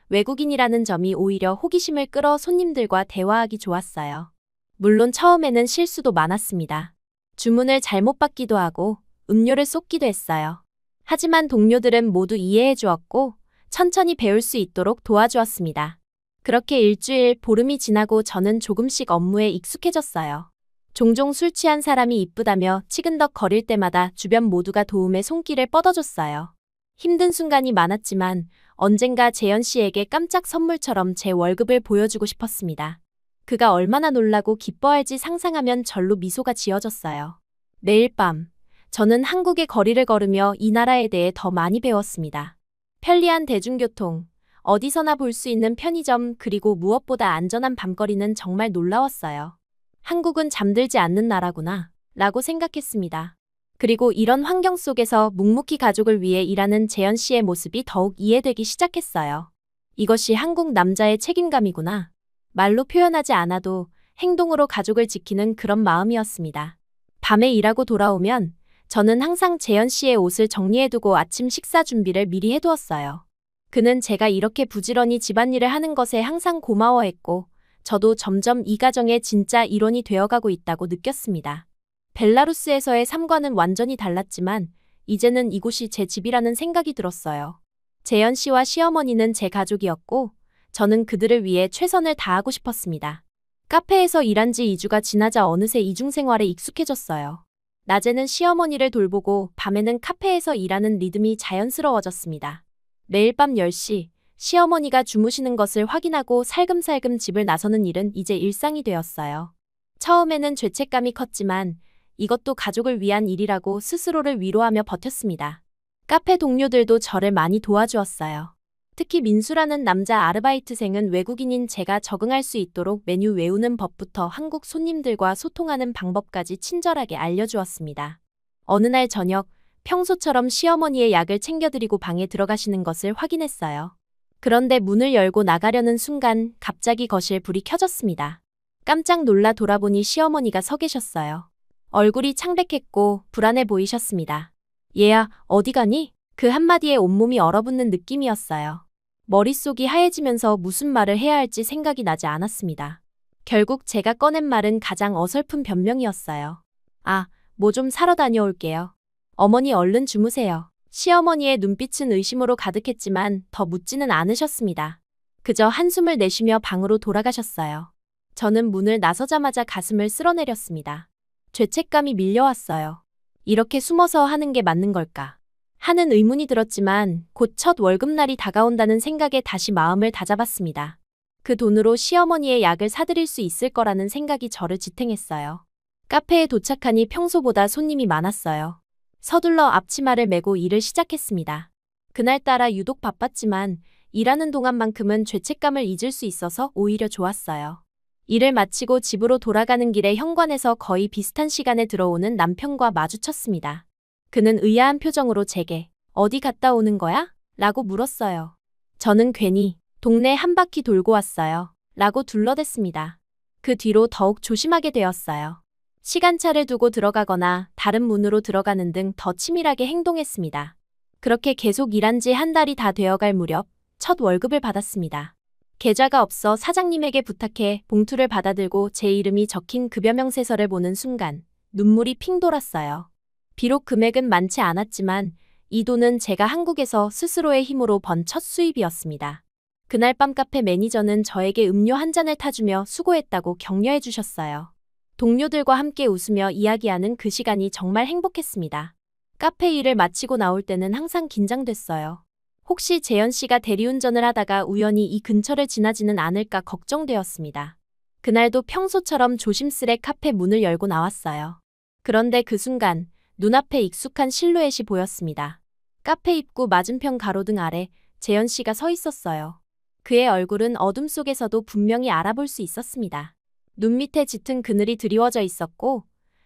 외국인이라는 점이 오히려 호기심을 끌어 손님들과 대화하기 좋았어요. 물론 처음에는 실수도 많았습니다. 주문을 잘못 받기도 하고 음료를 쏟기도 했어요. 하지만 동료들은 모두 이해해 주었고 천천히 배울 수 있도록 도와주었습니다. 그렇게 일주일, 보름이 지나고 저는 조금씩 업무에 익숙해졌어요. 종종 술 취한 사람이 이쁘다며 치근덕 거릴 때마다 주변 모두가 도움의 손길을 뻗어줬어요. 힘든 순간이 많았지만 언젠가 재현 씨에게 깜짝 선물처럼 제 월급을 보여주고 싶었습니다. 그가 얼마나 놀라고 기뻐할지 상상하면 절로 미소가 지어졌어요. 매일 밤, 저는 한국의 거리를 걸으며 이 나라에 대해 더 많이 배웠습니다. 편리한 대중교통, 어디서나 볼 수 있는 편의점, 그리고 무엇보다 안전한 밤거리는 정말 놀라웠어요. 한국은 잠들지 않는 나라구나, 라고 생각했습니다. 그리고 이런 환경 속에서 묵묵히 가족을 위해 일하는 재현 씨의 모습이 더욱 이해되기 시작했어요. 이것이 한국 남자의 책임감이구나. 말로 표현하지 않아도 행동으로 가족을 지키는 그런 마음이었습니다. 밤에 일하고 돌아오면 저는 항상 재현 씨의 옷을 정리해두고 아침 식사 준비를 미리 해두었어요. 그는 제가 이렇게 부지런히 집안일을 하는 것에 항상 고마워했고, 저도 점점 이 가정의 진짜 일원이 되어가고 있다고 느꼈습니다. 벨라루스에서의 삶과는 완전히 달랐지만 이제는 이곳이 제 집이라는 생각이 들었어요. 재현 씨와 시어머니는 제 가족이었고 저는 그들을 위해 최선을 다하고 싶었습니다. 카페에서 일한 지 2주가 지나자 어느새 이중생활에 익숙해졌어요. 낮에는 시어머니를 돌보고 밤에는 카페에서 일하는 리듬이 자연스러워졌습니다. 매일 밤 10시 시어머니가 주무시는 것을 확인하고 살금살금 집을 나서는 일은 이제 일상이 되었어요. 처음에는 죄책감이 컸지만 이것도 가족을 위한 일이라고 스스로를 위로하며 버텼습니다. 카페 동료들도 저를 많이 도와주었어요. 특히 민수라는 남자 아르바이트생은 외국인인 제가 적응할 수 있도록 메뉴 외우는 법부터 한국 손님들과 소통하는 방법까지 친절하게 알려주었습니다. 어느 날 저녁, 평소처럼 시어머니의 약을 챙겨드리고 방에 들어가시는 것을 확인했어요. 그런데 문을 열고 나가려는 순간 갑자기 거실 불이 켜졌습니다. 깜짝 놀라 돌아보니 시어머니가 서 계셨어요. 얼굴이 창백했고 불안해 보이셨습니다. 얘야, 어디 가니? 그 한마디에 온몸이 얼어붙는 느낌이었어요. 머릿속이 하얘지면서 무슨 말을 해야 할지 생각이 나지 않았습니다. 결국 제가 꺼낸 말은 가장 어설픈 변명이었어요. 아, 뭐 좀 사러 다녀올게요. 어머니 얼른 주무세요. 시어머니의 눈빛은 의심으로 가득했지만 더 묻지는 않으셨습니다. 그저 한숨을 내쉬며 방으로 돌아가셨어요. 저는 문을 나서자마자 가슴을 쓸어내렸습니다. 죄책감이 밀려왔어요. 이렇게 숨어서 하는 게 맞는 걸까? 하는 의문이 들었지만 곧 첫 월급날이 다가온다는 생각에 다시 마음을 다잡았습니다. 그 돈으로 시어머니의 약을 사드릴 수 있을 거라는 생각이 저를 지탱했어요. 카페에 도착하니 평소보다 손님이 많았어요. 서둘러 앞치마를 메고 일을 시작했습니다. 그날따라 유독 바빴지만 일하는 동안만큼은 죄책감을 잊을 수 있어서 오히려 좋았어요. 일을 마치고 집으로 돌아가는 길에 현관에서 거의 비슷한 시간에 들어오는 남편과 마주쳤습니다. 그는 의아한 표정으로 제게 어디 갔다 오는 거야? 라고 물었어요. 저는 괜히 동네 한 바퀴 돌고 왔어요. 라고 둘러댔습니다. 그 뒤로 더욱 조심하게 되었어요. 시간차를 두고 들어가거나 다른 문으로 들어가는 등 더 치밀하게 행동했습니다. 그렇게 계속 일한 지 한 달이 다 되어갈 무렵 첫 월급을 받았습니다. 계좌가 없어 사장님에게 부탁해 봉투를 받아들고 제 이름이 적힌 급여 명세서를 보는 순간 눈물이 핑 돌았어요. 비록 금액은 많지 않았지만 이 돈은 제가 한국에서 스스로의 힘으로 번 첫 수입이었습니다. 그날 밤 카페 매니저는 저에게 음료 한 잔을 타주며 수고했다고 격려해 주셨어요. 동료들과 함께 웃으며 이야기하는 그 시간이 정말 행복했습니다. 카페 일을 마치고 나올 때는 항상 긴장됐어요. 혹시 재현 씨가 대리운전을 하다가 우연히 이 근처를 지나지는 않을까 걱정되었습니다. 그날도 평소처럼 조심스레 카페 문을 열고 나왔어요. 그런데 그 순간 눈앞에 익숙한 실루엣이 보였습니다. 카페 입구 맞은편 가로등 아래 재현 씨가 서 있었어요. 그의 얼굴은 어둠 속에서도 분명히 알아볼 수 있었습니다. 눈 밑에 짙은 그늘이 드리워져 있었고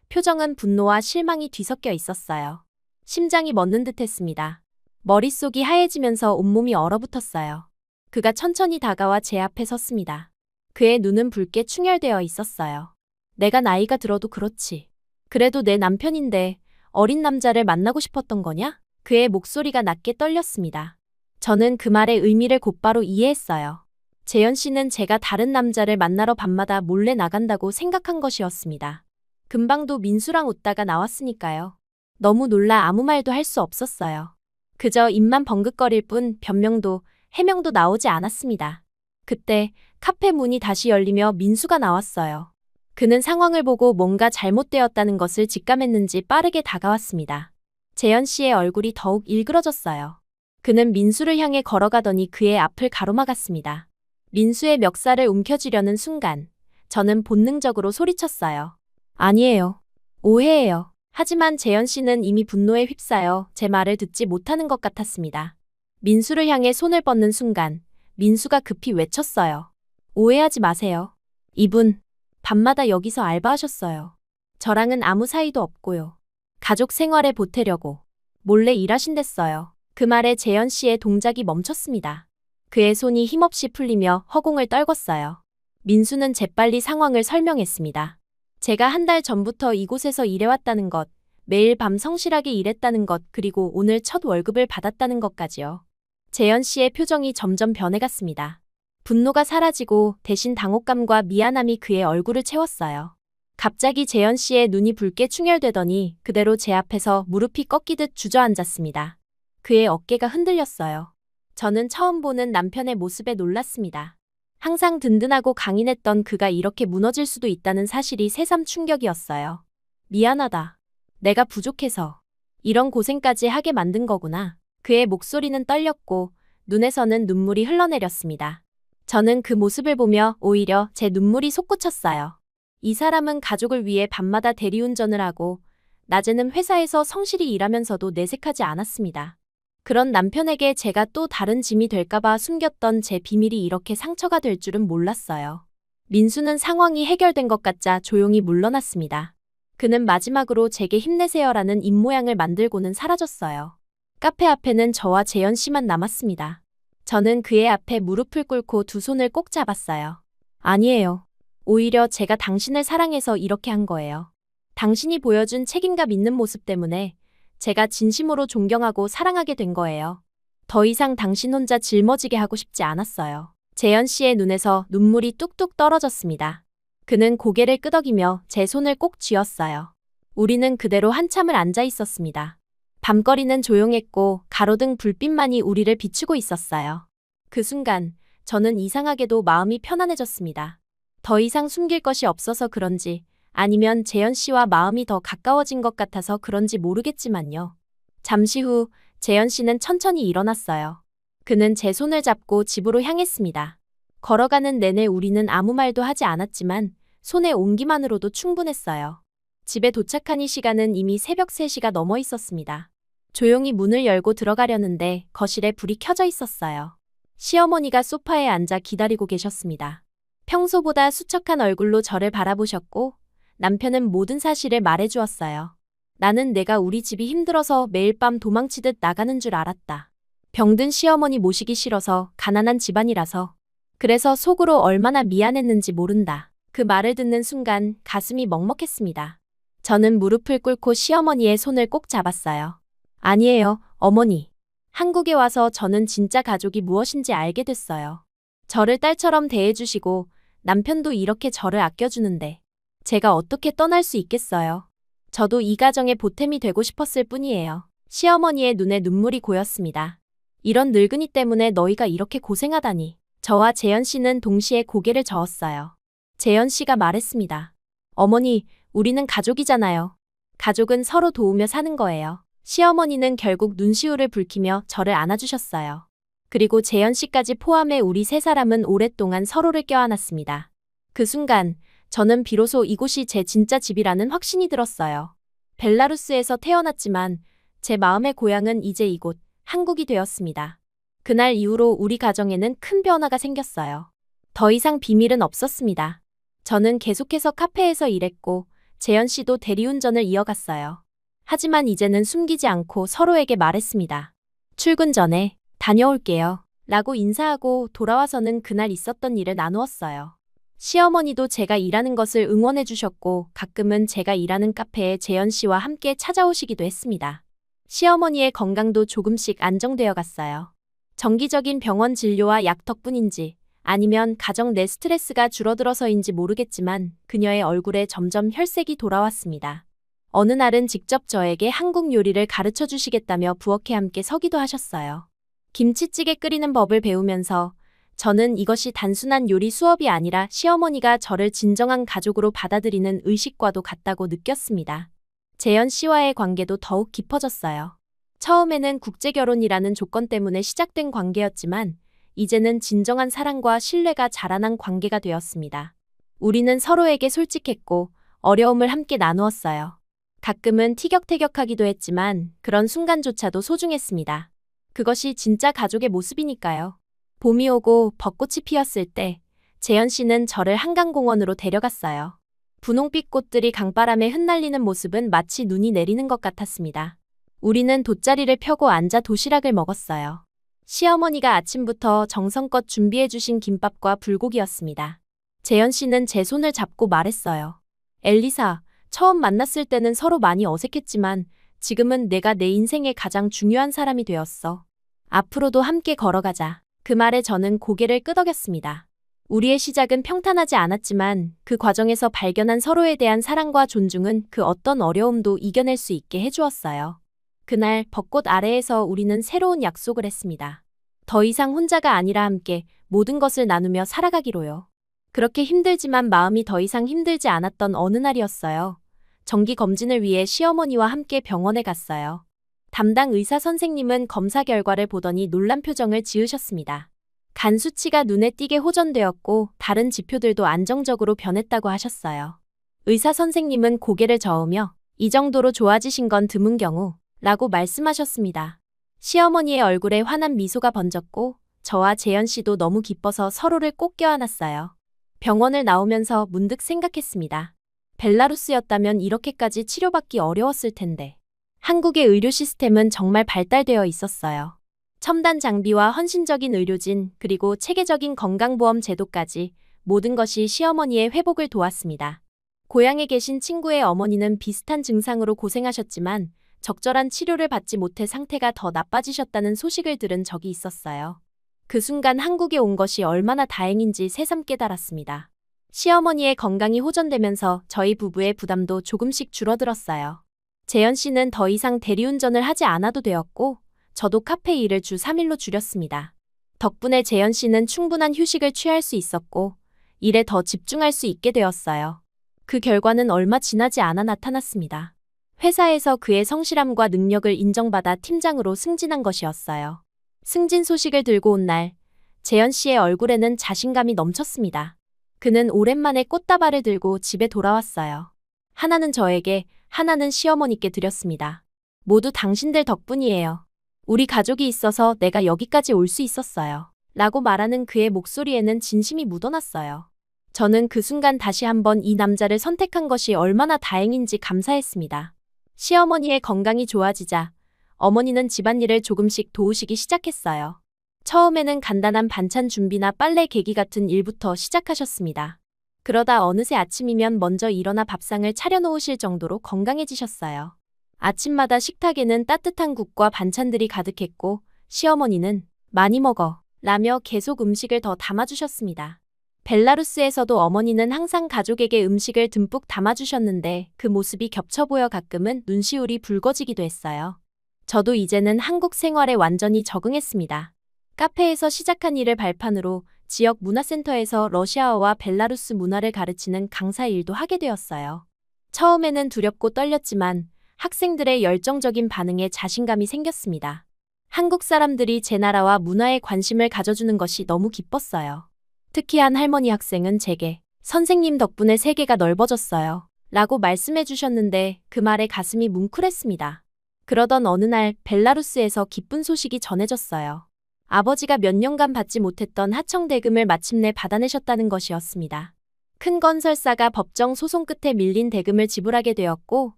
표정은 분노와 실망이 뒤섞여 있었어요. 심장이 멎는 듯했습니다. 머릿속이 하얘지면서 온몸이 얼어붙었어요. 그가 천천히 다가와 제 앞에 섰습니다. 그의 눈은 붉게 충혈되어 있었어요. 내가 나이가 들어도 그렇지. 그래도 내 남편인데 어린 남자를 만나고 싶었던 거냐? 그의 목소리가 낮게 떨렸습니다. 저는 그 말의 의미를 곧바로 이해했어요. 재현 씨는 제가 다른 남자를 만나러 밤마다 몰래 나간다고 생각한 것이었습니다. 금방도 민수랑 웃다가 나왔으니까요. 너무 놀라 아무 말도 할 수 없었어요. 그저 입만 벙긋거릴 뿐 변명도 해명도 나오지 않았습니다. 그때 카페 문이 다시 열리며 민수가 나왔어요. 그는 상황을 보고 뭔가 잘못되었다는 것을 직감했는지 빠르게 다가왔습니다. 재현 씨의 얼굴이 더욱 일그러졌어요. 그는 민수를 향해 걸어가더니 그의 앞을 가로막았습니다. 민수의 멱살을 움켜쥐려는 순간 저는 본능적으로 소리쳤어요. 아니에요. 오해예요. 하지만 재현 씨는 이미 분노에 휩싸여 제 말을 듣지 못하는 것 같았습니다. 민수를 향해 손을 뻗는 순간 민수가 급히 외쳤어요. 오해하지 마세요. 이분 밤마다 여기서 알바하셨어요. 저랑은 아무 사이도 없고요. 가족 생활에 보태려고 몰래 일하신댔어요. 그 말에 재현 씨의 동작이 멈췄습니다. 그의 손이 힘없이 풀리며 허공을 떨궜어요. 민수는 재빨리 상황을 설명했습니다. 제가 한 달 전부터 이곳에서 일해왔다는 것, 매일 밤 성실하게 일했다는 것, 그리고 오늘 첫 월급을 받았다는 것까지요. 재현 씨의 표정이 점점 변해갔습니다. 분노가 사라지고 대신 당혹감과 미안함이 그의 얼굴을 채웠어요. 갑자기 재현 씨의 눈이 붉게 충혈되더니 그대로 제 앞에서 무릎이 꺾이듯 주저앉았습니다. 그의 어깨가 흔들렸어요. 저는 처음 보는 남편의 모습에 놀랐습니다. 항상 든든하고 강인했던 그가 이렇게 무너질 수도 있다는 사실이 새삼 충격이었어요. 미안하다. 내가 부족해서 이런 고생까지 하게 만든 거구나. 그의 목소리는 떨렸고 눈에서는 눈물이 흘러내렸습니다. 저는 그 모습을 보며 오히려 제 눈물이 솟구쳤어요. 이 사람은 가족을 위해 밤마다 대리운전을 하고 낮에는 회사에서 성실히 일하면서도 내색하지 않았습니다. 그런 남편에게 제가 또 다른 짐이 될까봐 숨겼던 제 비밀이 이렇게 상처가 될 줄은 몰랐어요. 민수는 상황이 해결된 것 같자 조용히 물러났습니다. 그는 마지막으로 제게 힘내세요라는 입모양을 만들고는 사라졌어요. 카페 앞에는 저와 재현 씨만 남았습니다. 저는 그의 앞에 무릎을 꿇고 두 손을 꼭 잡았어요. 아니에요. 오히려 제가 당신을 사랑해서 이렇게 한 거예요. 당신이 보여준 책임감 있는 모습 때문에 제가 진심으로 존경하고 사랑하게 된 거예요. 더 이상 당신 혼자 짊어지게 하고 싶지 않았어요. 재현 씨의 눈에서 눈물이 뚝뚝 떨어졌습니다. 그는 고개를 끄덕이며 제 손을 꼭 쥐었어요. 우리는 그대로 한참을 앉아 있었습니다. 밤거리는 조용했고 가로등 불빛만이 우리를 비추고 있었어요. 그 순간 저는 이상하게도 마음이 편안해졌습니다. 더 이상 숨길 것이 없어서 그런지 아니면 재현 씨와 마음이 더 가까워진 것 같아서 그런지 모르겠지만요. 잠시 후 재현 씨는 천천히 일어났어요. 그는 제 손을 잡고 집으로 향했습니다. 걸어가는 내내 우리는 아무 말도 하지 않았지만 손에 온기만으로도 충분했어요. 집에 도착하니 시간은 이미 새벽 3시가 넘어 있었습니다. 조용히 문을 열고 들어가려는데 거실에 불이 켜져 있었어요. 시어머니가 소파에 앉아 기다리고 계셨습니다. 평소보다 수척한 얼굴로 저를 바라보셨고 남편은 모든 사실을 말해주었어요. 나는 내가 우리 집이 힘들어서 매일 밤 도망치듯 나가는 줄 알았다. 병든 시어머니 모시기 싫어서 가난한 집안이라서. 그래서 속으로 얼마나 미안했는지 모른다. 그 말을 듣는 순간 가슴이 먹먹했습니다. 저는 무릎을 꿇고 시어머니의 손을 꼭 잡았어요. 아니에요, 어머니. 한국에 와서 저는 진짜 가족이 무엇인지 알게 됐어요. 저를 딸처럼 대해주시고 남편도 이렇게 저를 아껴주는데 제가 어떻게 떠날 수 있겠어요. 저도 이 가정의 보탬이 되고 싶었을 뿐이에요. 시어머니의 눈에 눈물이 고였습니다. 이런 늙은이 때문에 너희가 이렇게 고생하다니. 저와 재현 씨는 동시에 고개를 저었어요. 재현 씨가 말했습니다. 어머니, 우리는 가족이잖아요. 가족은 서로 도우며 사는 거예요. 시어머니는 결국 눈시울을 붉히며 저를 안아주셨어요. 그리고 재현 씨까지 포함해 우리 세 사람은 오랫동안 서로를 껴안았습니다. 그 순간 저는 비로소 이곳이 제 진짜 집이라는 확신이 들었어요. 벨라루스에서 태어났지만 제 마음의 고향은 이제 이곳 한국이 되었습니다. 그날 이후로 우리 가정에는 큰 변화가 생겼어요. 더 이상 비밀은 없었습니다. 저는 계속해서 카페에서 일했고 재현 씨도 대리운전을 이어갔어요. 하지만 이제는 숨기지 않고 서로에게 말했습니다. 출근 전에 다녀올게요. 라고 인사하고 돌아와서는 그날 있었던 일을 나누었어요. 시어머니도 제가 일하는 것을 응원해 주셨고 가끔은 제가 일하는 카페에 재현 씨와 함께 찾아오시기도 했습니다. 시어머니의 건강도 조금씩 안정되어 갔어요. 정기적인 병원 진료와 약 덕분인지 아니면 가정 내 스트레스가 줄어들어서인지 모르겠지만 그녀의 얼굴에 점점 혈색이 돌아왔습니다. 어느 날은 직접 저에게 한국 요리를 가르쳐 주시겠다며 부엌에 함께 서기도 하셨어요. 김치찌개 끓이는 법을 배우면서 저는 이것이 단순한 요리 수업이 아니라 시어머니가 저를 진정한 가족으로 받아들이는 의식과도 같다고 느꼈습니다. 재현 씨와의 관계도 더욱 깊어졌어요. 처음에는 국제결혼이라는 조건 때문에 시작된 관계였지만 이제는 진정한 사랑과 신뢰가 자라난 관계가 되었습니다. 우리는 서로에게 솔직했고 어려움을 함께 나누었어요. 가끔은 티격태격하기도 했지만 그런 순간조차도 소중했습니다. 그것이 진짜 가족의 모습이니까요. 봄이 오고 벚꽃이 피었을 때 재현 씨는 저를 한강공원으로 데려갔어요. 분홍빛 꽃들이 강바람에 흩날리는 모습은 마치 눈이 내리는 것 같았습니다. 우리는 돗자리를 펴고 앉아 도시락을 먹었어요. 시어머니가 아침부터 정성껏 준비해주신 김밥과 불고기였습니다. 재현 씨는 제 손을 잡고 말했어요. 엘리사, 처음 만났을 때는 서로 많이 어색했지만 지금은 내가 내 인생의 가장 중요한 사람이 되었어. 앞으로도 함께 걸어가자. 그 말에 저는 고개를 끄덕였습니다. 우리의 시작은 평탄하지 않았지만 그 과정에서 발견한 서로에 대한 사랑과 존중은 그 어떤 어려움도 이겨낼 수 있게 해주었어요. 그날 벚꽃 아래에서 우리는 새로운 약속을 했습니다. 더 이상 혼자가 아니라 함께 모든 것을 나누며 살아가기로요. 그렇게 힘들지만 마음이 더 이상 힘들지 않았던 어느 날이었어요. 정기 검진을 위해 시어머니와 함께 병원에 갔어요. 담당 의사 선생님은 검사 결과를 보더니 놀란 표정을 지으셨습니다. 간 수치가 눈에 띄게 호전되었고 다른 지표들도 안정적으로 변했다고 하셨어요. 의사 선생님은 고개를 저으며 이 정도로 좋아지신 건 드문 경우 라고 말씀하셨습니다. 시어머니의 얼굴에 환한 미소가 번졌고 저와 재현 씨도 너무 기뻐서 서로를 꼭 껴안았어요. 병원을 나오면서 문득 생각했습니다. 벨라루스였다면 이렇게까지 치료받기 어려웠을 텐데. 한국의 의료 시스템은 정말 발달되어 있었어요. 첨단 장비와 헌신적인 의료진, 그리고 체계적인 건강보험 제도까지 모든 것이 시어머니의 회복을 도왔습니다. 고향에 계신 친구의 어머니는 비슷한 증상으로 고생하셨지만 적절한 치료를 받지 못해 상태가 더 나빠지셨다는 소식을 들은 적이 있었어요. 그 순간 한국에 온 것이 얼마나 다행인지 새삼 깨달았습니다. 시어머니의 건강이 호전되면서 저희 부부의 부담도 조금씩 줄어들었어요. 재현 씨는 더 이상 대리운전을 하지 않아도 되었고 저도 카페 일을 주 3일로 줄였습니다. 덕분에 재현 씨는 충분한 휴식을 취할 수 있었고 일에 더 집중할 수 있게 되었어요. 그 결과는 얼마 지나지 않아 나타났습니다. 회사에서 그의 성실함과 능력을 인정받아 팀장으로 승진한 것이었어요. 승진 소식을 들고 온 날, 재현 씨의 얼굴에는 자신감이 넘쳤습니다. 그는 오랜만에 꽃다발을 들고 집에 돌아왔어요. 하나는 저에게, 하나는 시어머니께 드렸습니다. 모두 당신들 덕분이에요. 우리 가족이 있어서 내가 여기까지 올 수 있었어요. 라고 말하는 그의 목소리에는 진심이 묻어났어요. 저는 그 순간 다시 한번 이 남자를 선택한 것이 얼마나 다행인지 감사했습니다. 시어머니의 건강이 좋아지자 어머니는 집안일을 조금씩 도우시기 시작했어요. 처음에는 간단한 반찬 준비나 빨래 개기 같은 일부터 시작하셨습니다. 그러다 어느새 아침이면 먼저 일어나 밥상을 차려놓으실 정도로 건강해지셨어요. 아침마다 식탁에는 따뜻한 국과 반찬들이 가득했고 시어머니는 많이 먹어 라며 계속 음식을 더 담아주셨습니다. 벨라루스에서도 어머니는 항상 가족에게 음식을 듬뿍 담아주셨는데 그 모습이 겹쳐 보여 가끔은 눈시울이 붉어지기도 했어요. 저도 이제는 한국 생활에 완전히 적응했습니다. 카페에서 시작한 일을 발판으로 지역 문화센터에서 러시아어와 벨라루스 문화를 가르치는 강사 일도 하게 되었어요. 처음에는 두렵고 떨렸지만 학생들의 열정적인 반응에 자신감이 생겼습니다. 한국 사람들이 제 나라와 문화에 관심을 가져주는 것이 너무 기뻤어요. 특히 한 할머니 학생은 제게 선생님 덕분에 세계가 넓어졌어요. 라고 말씀해 주셨는데 그 말에 가슴이 뭉클했습니다. 그러던 어느 날 벨라루스에서 기쁜 소식이 전해졌어요. 아버지가 몇 년간 받지 못했던 하청 대금을 마침내 받아내셨다는 것이었습니다. 큰 건설사가 법정 소송 끝에 밀린 대금을 지불하게 되었고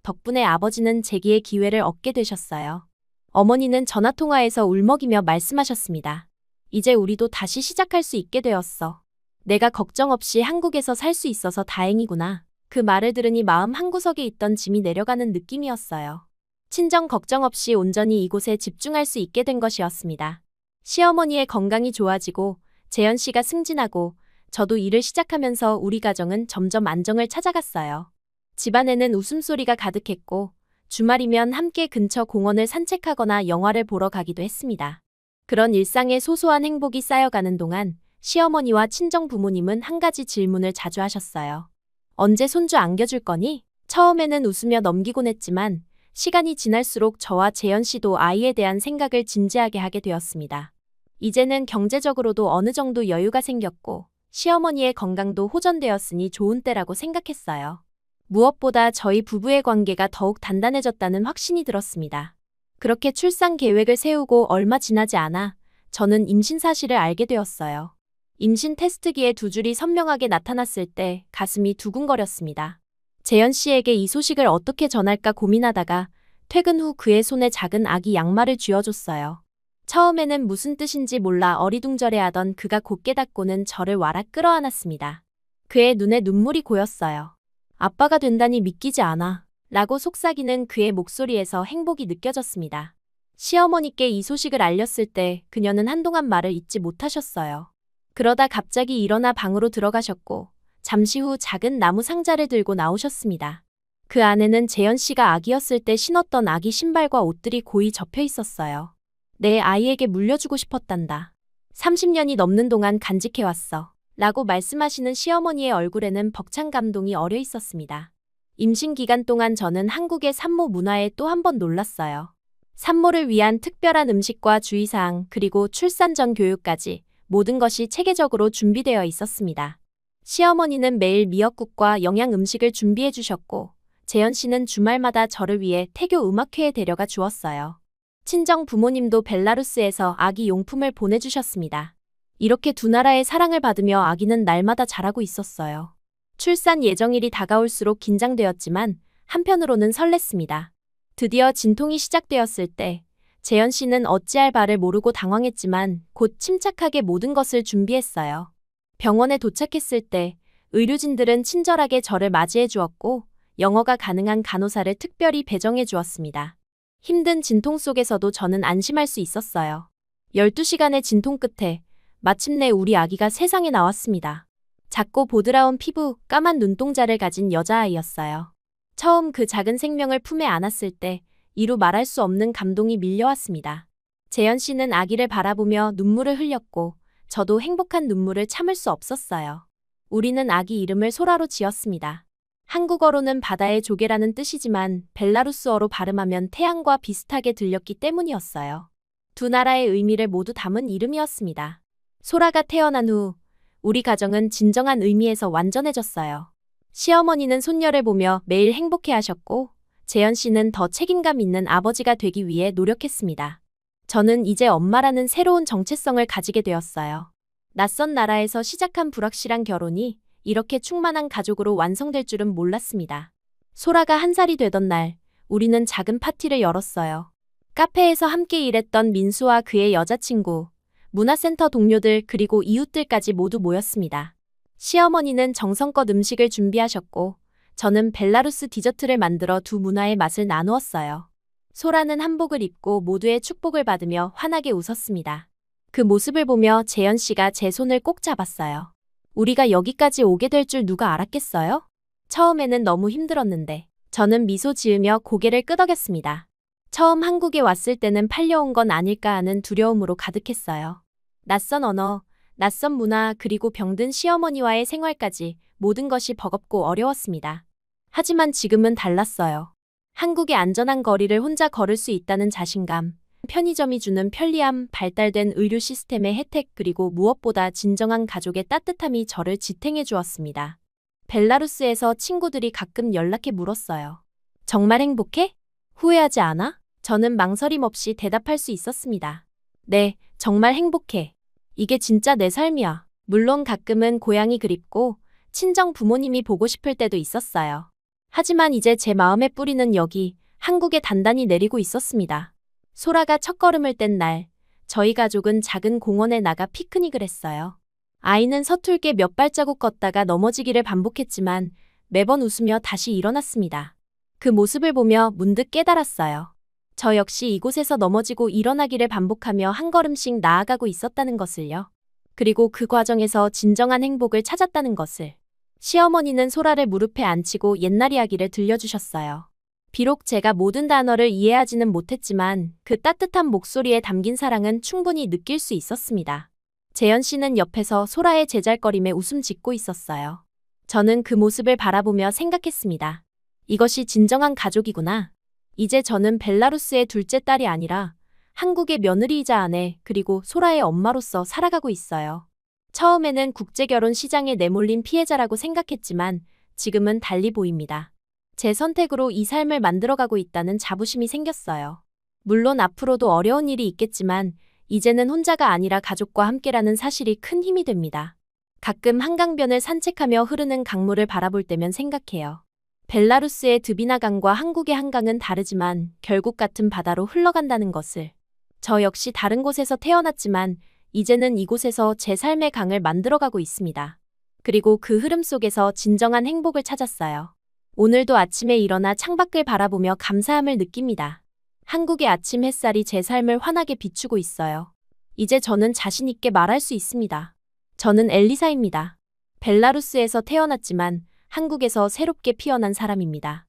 덕분에 아버지는 재기의 기회를 얻게 되셨어요. 어머니는 전화통화에서 울먹이며 말씀하셨습니다. 이제 우리도 다시 시작할 수 있게 되었어. 내가 걱정 없이 한국에서 살 수 있어서 다행이구나. 그 말을 들으니 마음 한구석에 있던 짐이 내려가는 느낌이었어요. 친정 걱정 없이 온전히 이곳에 집중할 수 있게 된 것이었습니다. 시어머니의 건강이 좋아지고 재현 씨가 승진하고 저도 일을 시작하면서 우리 가정은 점점 안정을 찾아갔어요. 집안에는 웃음소리가 가득했고 주말이면 함께 근처 공원을 산책하거나 영화를 보러 가기도 했습니다. 그런 일상의 소소한 행복이 쌓여가는 동안 시어머니와 친정 부모님은 한 가지 질문을 자주 하셨어요. 언제 손주 안겨줄 거니? 처음에는 웃으며 넘기곤 했지만 시간이 지날수록 저와 재현 씨도 아이에 대한 생각을 진지하게 하게 되었습니다. 이제는 경제적으로도 어느 정도 여유가 생겼고 시어머니의 건강도 호전되었으니 좋은 때라고 생각했어요. 무엇보다 저희 부부의 관계가 더욱 단단해졌다는 확신이 들었습니다. 그렇게 출산 계획을 세우고 얼마 지나지 않아 저는 임신 사실을 알게 되었어요. 임신 테스트기에 두 줄이 선명하게 나타났을 때 가슴이 두근거렸습니다. 재현 씨에게 이 소식을 어떻게 전할까 고민하다가 퇴근 후 그의 손에 작은 아기 양말을 쥐어줬어요. 처음에는 무슨 뜻인지 몰라 어리둥절해하던 그가 곧 깨닫고는 저를 와락 끌어안았습니다. 그의 눈에 눈물이 고였어요. 아빠가 된다니 믿기지 않아. 라고 속삭이는 그의 목소리에서 행복이 느껴졌습니다. 시어머니께 이 소식을 알렸을 때 그녀는 한동안 말을 잇지 못하셨어요. 그러다 갑자기 일어나 방으로 들어가셨고 잠시 후 작은 나무 상자를 들고 나오셨습니다. 그 안에는 재현 씨가 아기였을 때 신었던 아기 신발과 옷들이 고이 접혀 있었어요. 내 아이에게 물려주고 싶었단다. 30년이 넘는 동안 간직해왔어. 라고 말씀하시는 시어머니의 얼굴에는 벅찬 감동이 어려 있었습니다. 임신 기간 동안 저는 한국의 산모 문화에 또 한 번 놀랐어요. 산모를 위한 특별한 음식과 주의사항 그리고 출산 전 교육까지 모든 것이 체계적으로 준비되어 있었습니다. 시어머니는 매일 미역국과 영양 음식을 준비해 주셨고 재현 씨는 주말마다 저를 위해 태교 음악회에 데려가 주었어요. 친정 부모님도 벨라루스에서 아기 용품을 보내주셨습니다. 이렇게 두 나라의 사랑을 받으며 아기는 날마다 자라고 있었어요. 출산 예정일이 다가올수록 긴장되었지만 한편으로는 설렜습니다. 드디어 진통이 시작되었을 때 재현 씨는 어찌할 바를 모르고 당황했지만 곧 침착하게 모든 것을 준비했어요. 병원에 도착했을 때 의료진들은 친절하게 저를 맞이해 주었고 영어가 가능한 간호사를 특별히 배정해 주었습니다. 힘든 진통 속에서도 저는 안심할 수 있었어요. 12시간의 진통 끝에 마침내 우리 아기가 세상에 나왔습니다. 작고 보드라운 피부, 까만 눈동자를 가진 여자아이였어요. 처음 그 작은 생명을 품에 안았을 때 이루 말할 수 없는 감동이 밀려왔습니다. 재현 씨는 아기를 바라보며 눈물을 흘렸고 저도 행복한 눈물을 참을 수 없었어요. 우리는 아기 이름을 소라로 지었습니다. 한국어로는 바다의 조개라는 뜻이지만 벨라루스어로 발음하면 태양과 비슷하게 들렸기 때문이었어요. 두 나라의 의미를 모두 담은 이름이었습니다. 소라가 태어난 후 우리 가정은 진정한 의미에서 완전해졌어요. 시어머니는 손녀를 보며 매일 행복해하셨고 재현 씨는 더 책임감 있는 아버지가 되기 위해 노력했습니다. 저는 이제 엄마라는 새로운 정체성을 가지게 되었어요. 낯선 나라에서 시작한 불확실한 결혼이 이렇게 충만한 가족으로 완성될 줄은 몰랐습니다. 소라가 1살이 되던 날, 우리는 작은 파티를 열었어요. 카페에서 함께 일했던 민수와 그의 여자친구, 문화센터 동료들 그리고 이웃들까지 모두 모였습니다. 시어머니는 정성껏 음식을 준비하셨고 저는 벨라루스 디저트를 만들어 두 문화의 맛을 나누었어요. 소라는 한복을 입고 모두의 축복을 받으며 환하게 웃었습니다. 그 모습을 보며 재현 씨가 제 손을 꼭 잡았어요. 우리가 여기까지 오게 될 줄 누가 알았겠어요? 처음에는 너무 힘들었는데 저는 미소 지으며 고개를 끄덕였습니다. 처음 한국에 왔을 때는 팔려온 건 아닐까 하는 두려움으로 가득했어요. 낯선 언어, 낯선 문화 그리고 병든 시어머니와의 생활까지 모든 것이 버겁고 어려웠습니다. 하지만 지금은 달랐어요. 한국의 안전한 거리를 혼자 걸을 수 있다는 자신감, 편의점이 주는 편리함, 발달된 의료 시스템의 혜택 그리고 무엇보다 진정한 가족의 따뜻함이 저를 지탱해 주었습니다. 벨라루스에서 친구들이 가끔 연락해 물었어요. 정말 행복해? 후회하지 않아? 저는 망설임 없이 대답할 수 있었습니다. 네, 정말 행복해. 이게 진짜 내 삶이야. 물론 가끔은 고향이 그립고 친정 부모님이 보고 싶을 때도 있었어요. 하지만 이제 제 마음의 뿌리는 여기, 한국에 단단히 내리고 있었습니다. 소라가 첫걸음을 뗀 날, 저희 가족은 작은 공원에 나가 피크닉을 했어요. 아이는 서툴게 몇 발자국 걷다가 넘어지기를 반복했지만 매번 웃으며 다시 일어났습니다. 그 모습을 보며 문득 깨달았어요. 저 역시 이곳에서 넘어지고 일어나기를 반복하며 한 걸음씩 나아가고 있었다는 것을요. 그리고 그 과정에서 진정한 행복을 찾았다는 것을. 시어머니는 소라를 무릎에 앉히고 옛날 이야기를 들려주셨어요. 비록 제가 모든 단어를 이해하지는 못했지만 그 따뜻한 목소리에 담긴 사랑은 충분히 느낄 수 있었습니다. 재현 씨는 옆에서 소라의 제잘거림에 웃음 짓고 있었어요. 저는 그 모습을 바라보며 생각했습니다. 이것이 진정한 가족이구나. 이제 저는 벨라루스의 둘째 딸이 아니라 한국의 며느리이자 아내, 그리고 소라의 엄마로서 살아가고 있어요. 처음에는 국제결혼 시장에 내몰린 피해자라고 생각했지만 지금은 달리 보입니다. 제 선택으로 이 삶을 만들어가고 있다는 자부심이 생겼어요. 물론 앞으로도 어려운 일이 있겠지만 이제는 혼자가 아니라 가족과 함께라는 사실이 큰 힘이 됩니다. 가끔 한강변을 산책하며 흐르는 강물을 바라볼 때면 생각해요. 벨라루스의 드비나강과 한국의 한강은 다르지만 결국 같은 바다로 흘러간다는 것을. 저 역시 다른 곳에서 태어났지만 이제는 이곳에서 제 삶의 강을 만들어가고 있습니다. 그리고 그 흐름 속에서 진정한 행복을 찾았어요. 오늘도 아침에 일어나 창밖을 바라보며 감사함을 느낍니다. 한국의 아침 햇살이 제 삶을 환하게 비추고 있어요. 이제 저는 자신 있게 말할 수 있습니다. 저는 엘리사입니다. 벨라루스에서 태어났지만 한국에서 새롭게 피어난 사람입니다.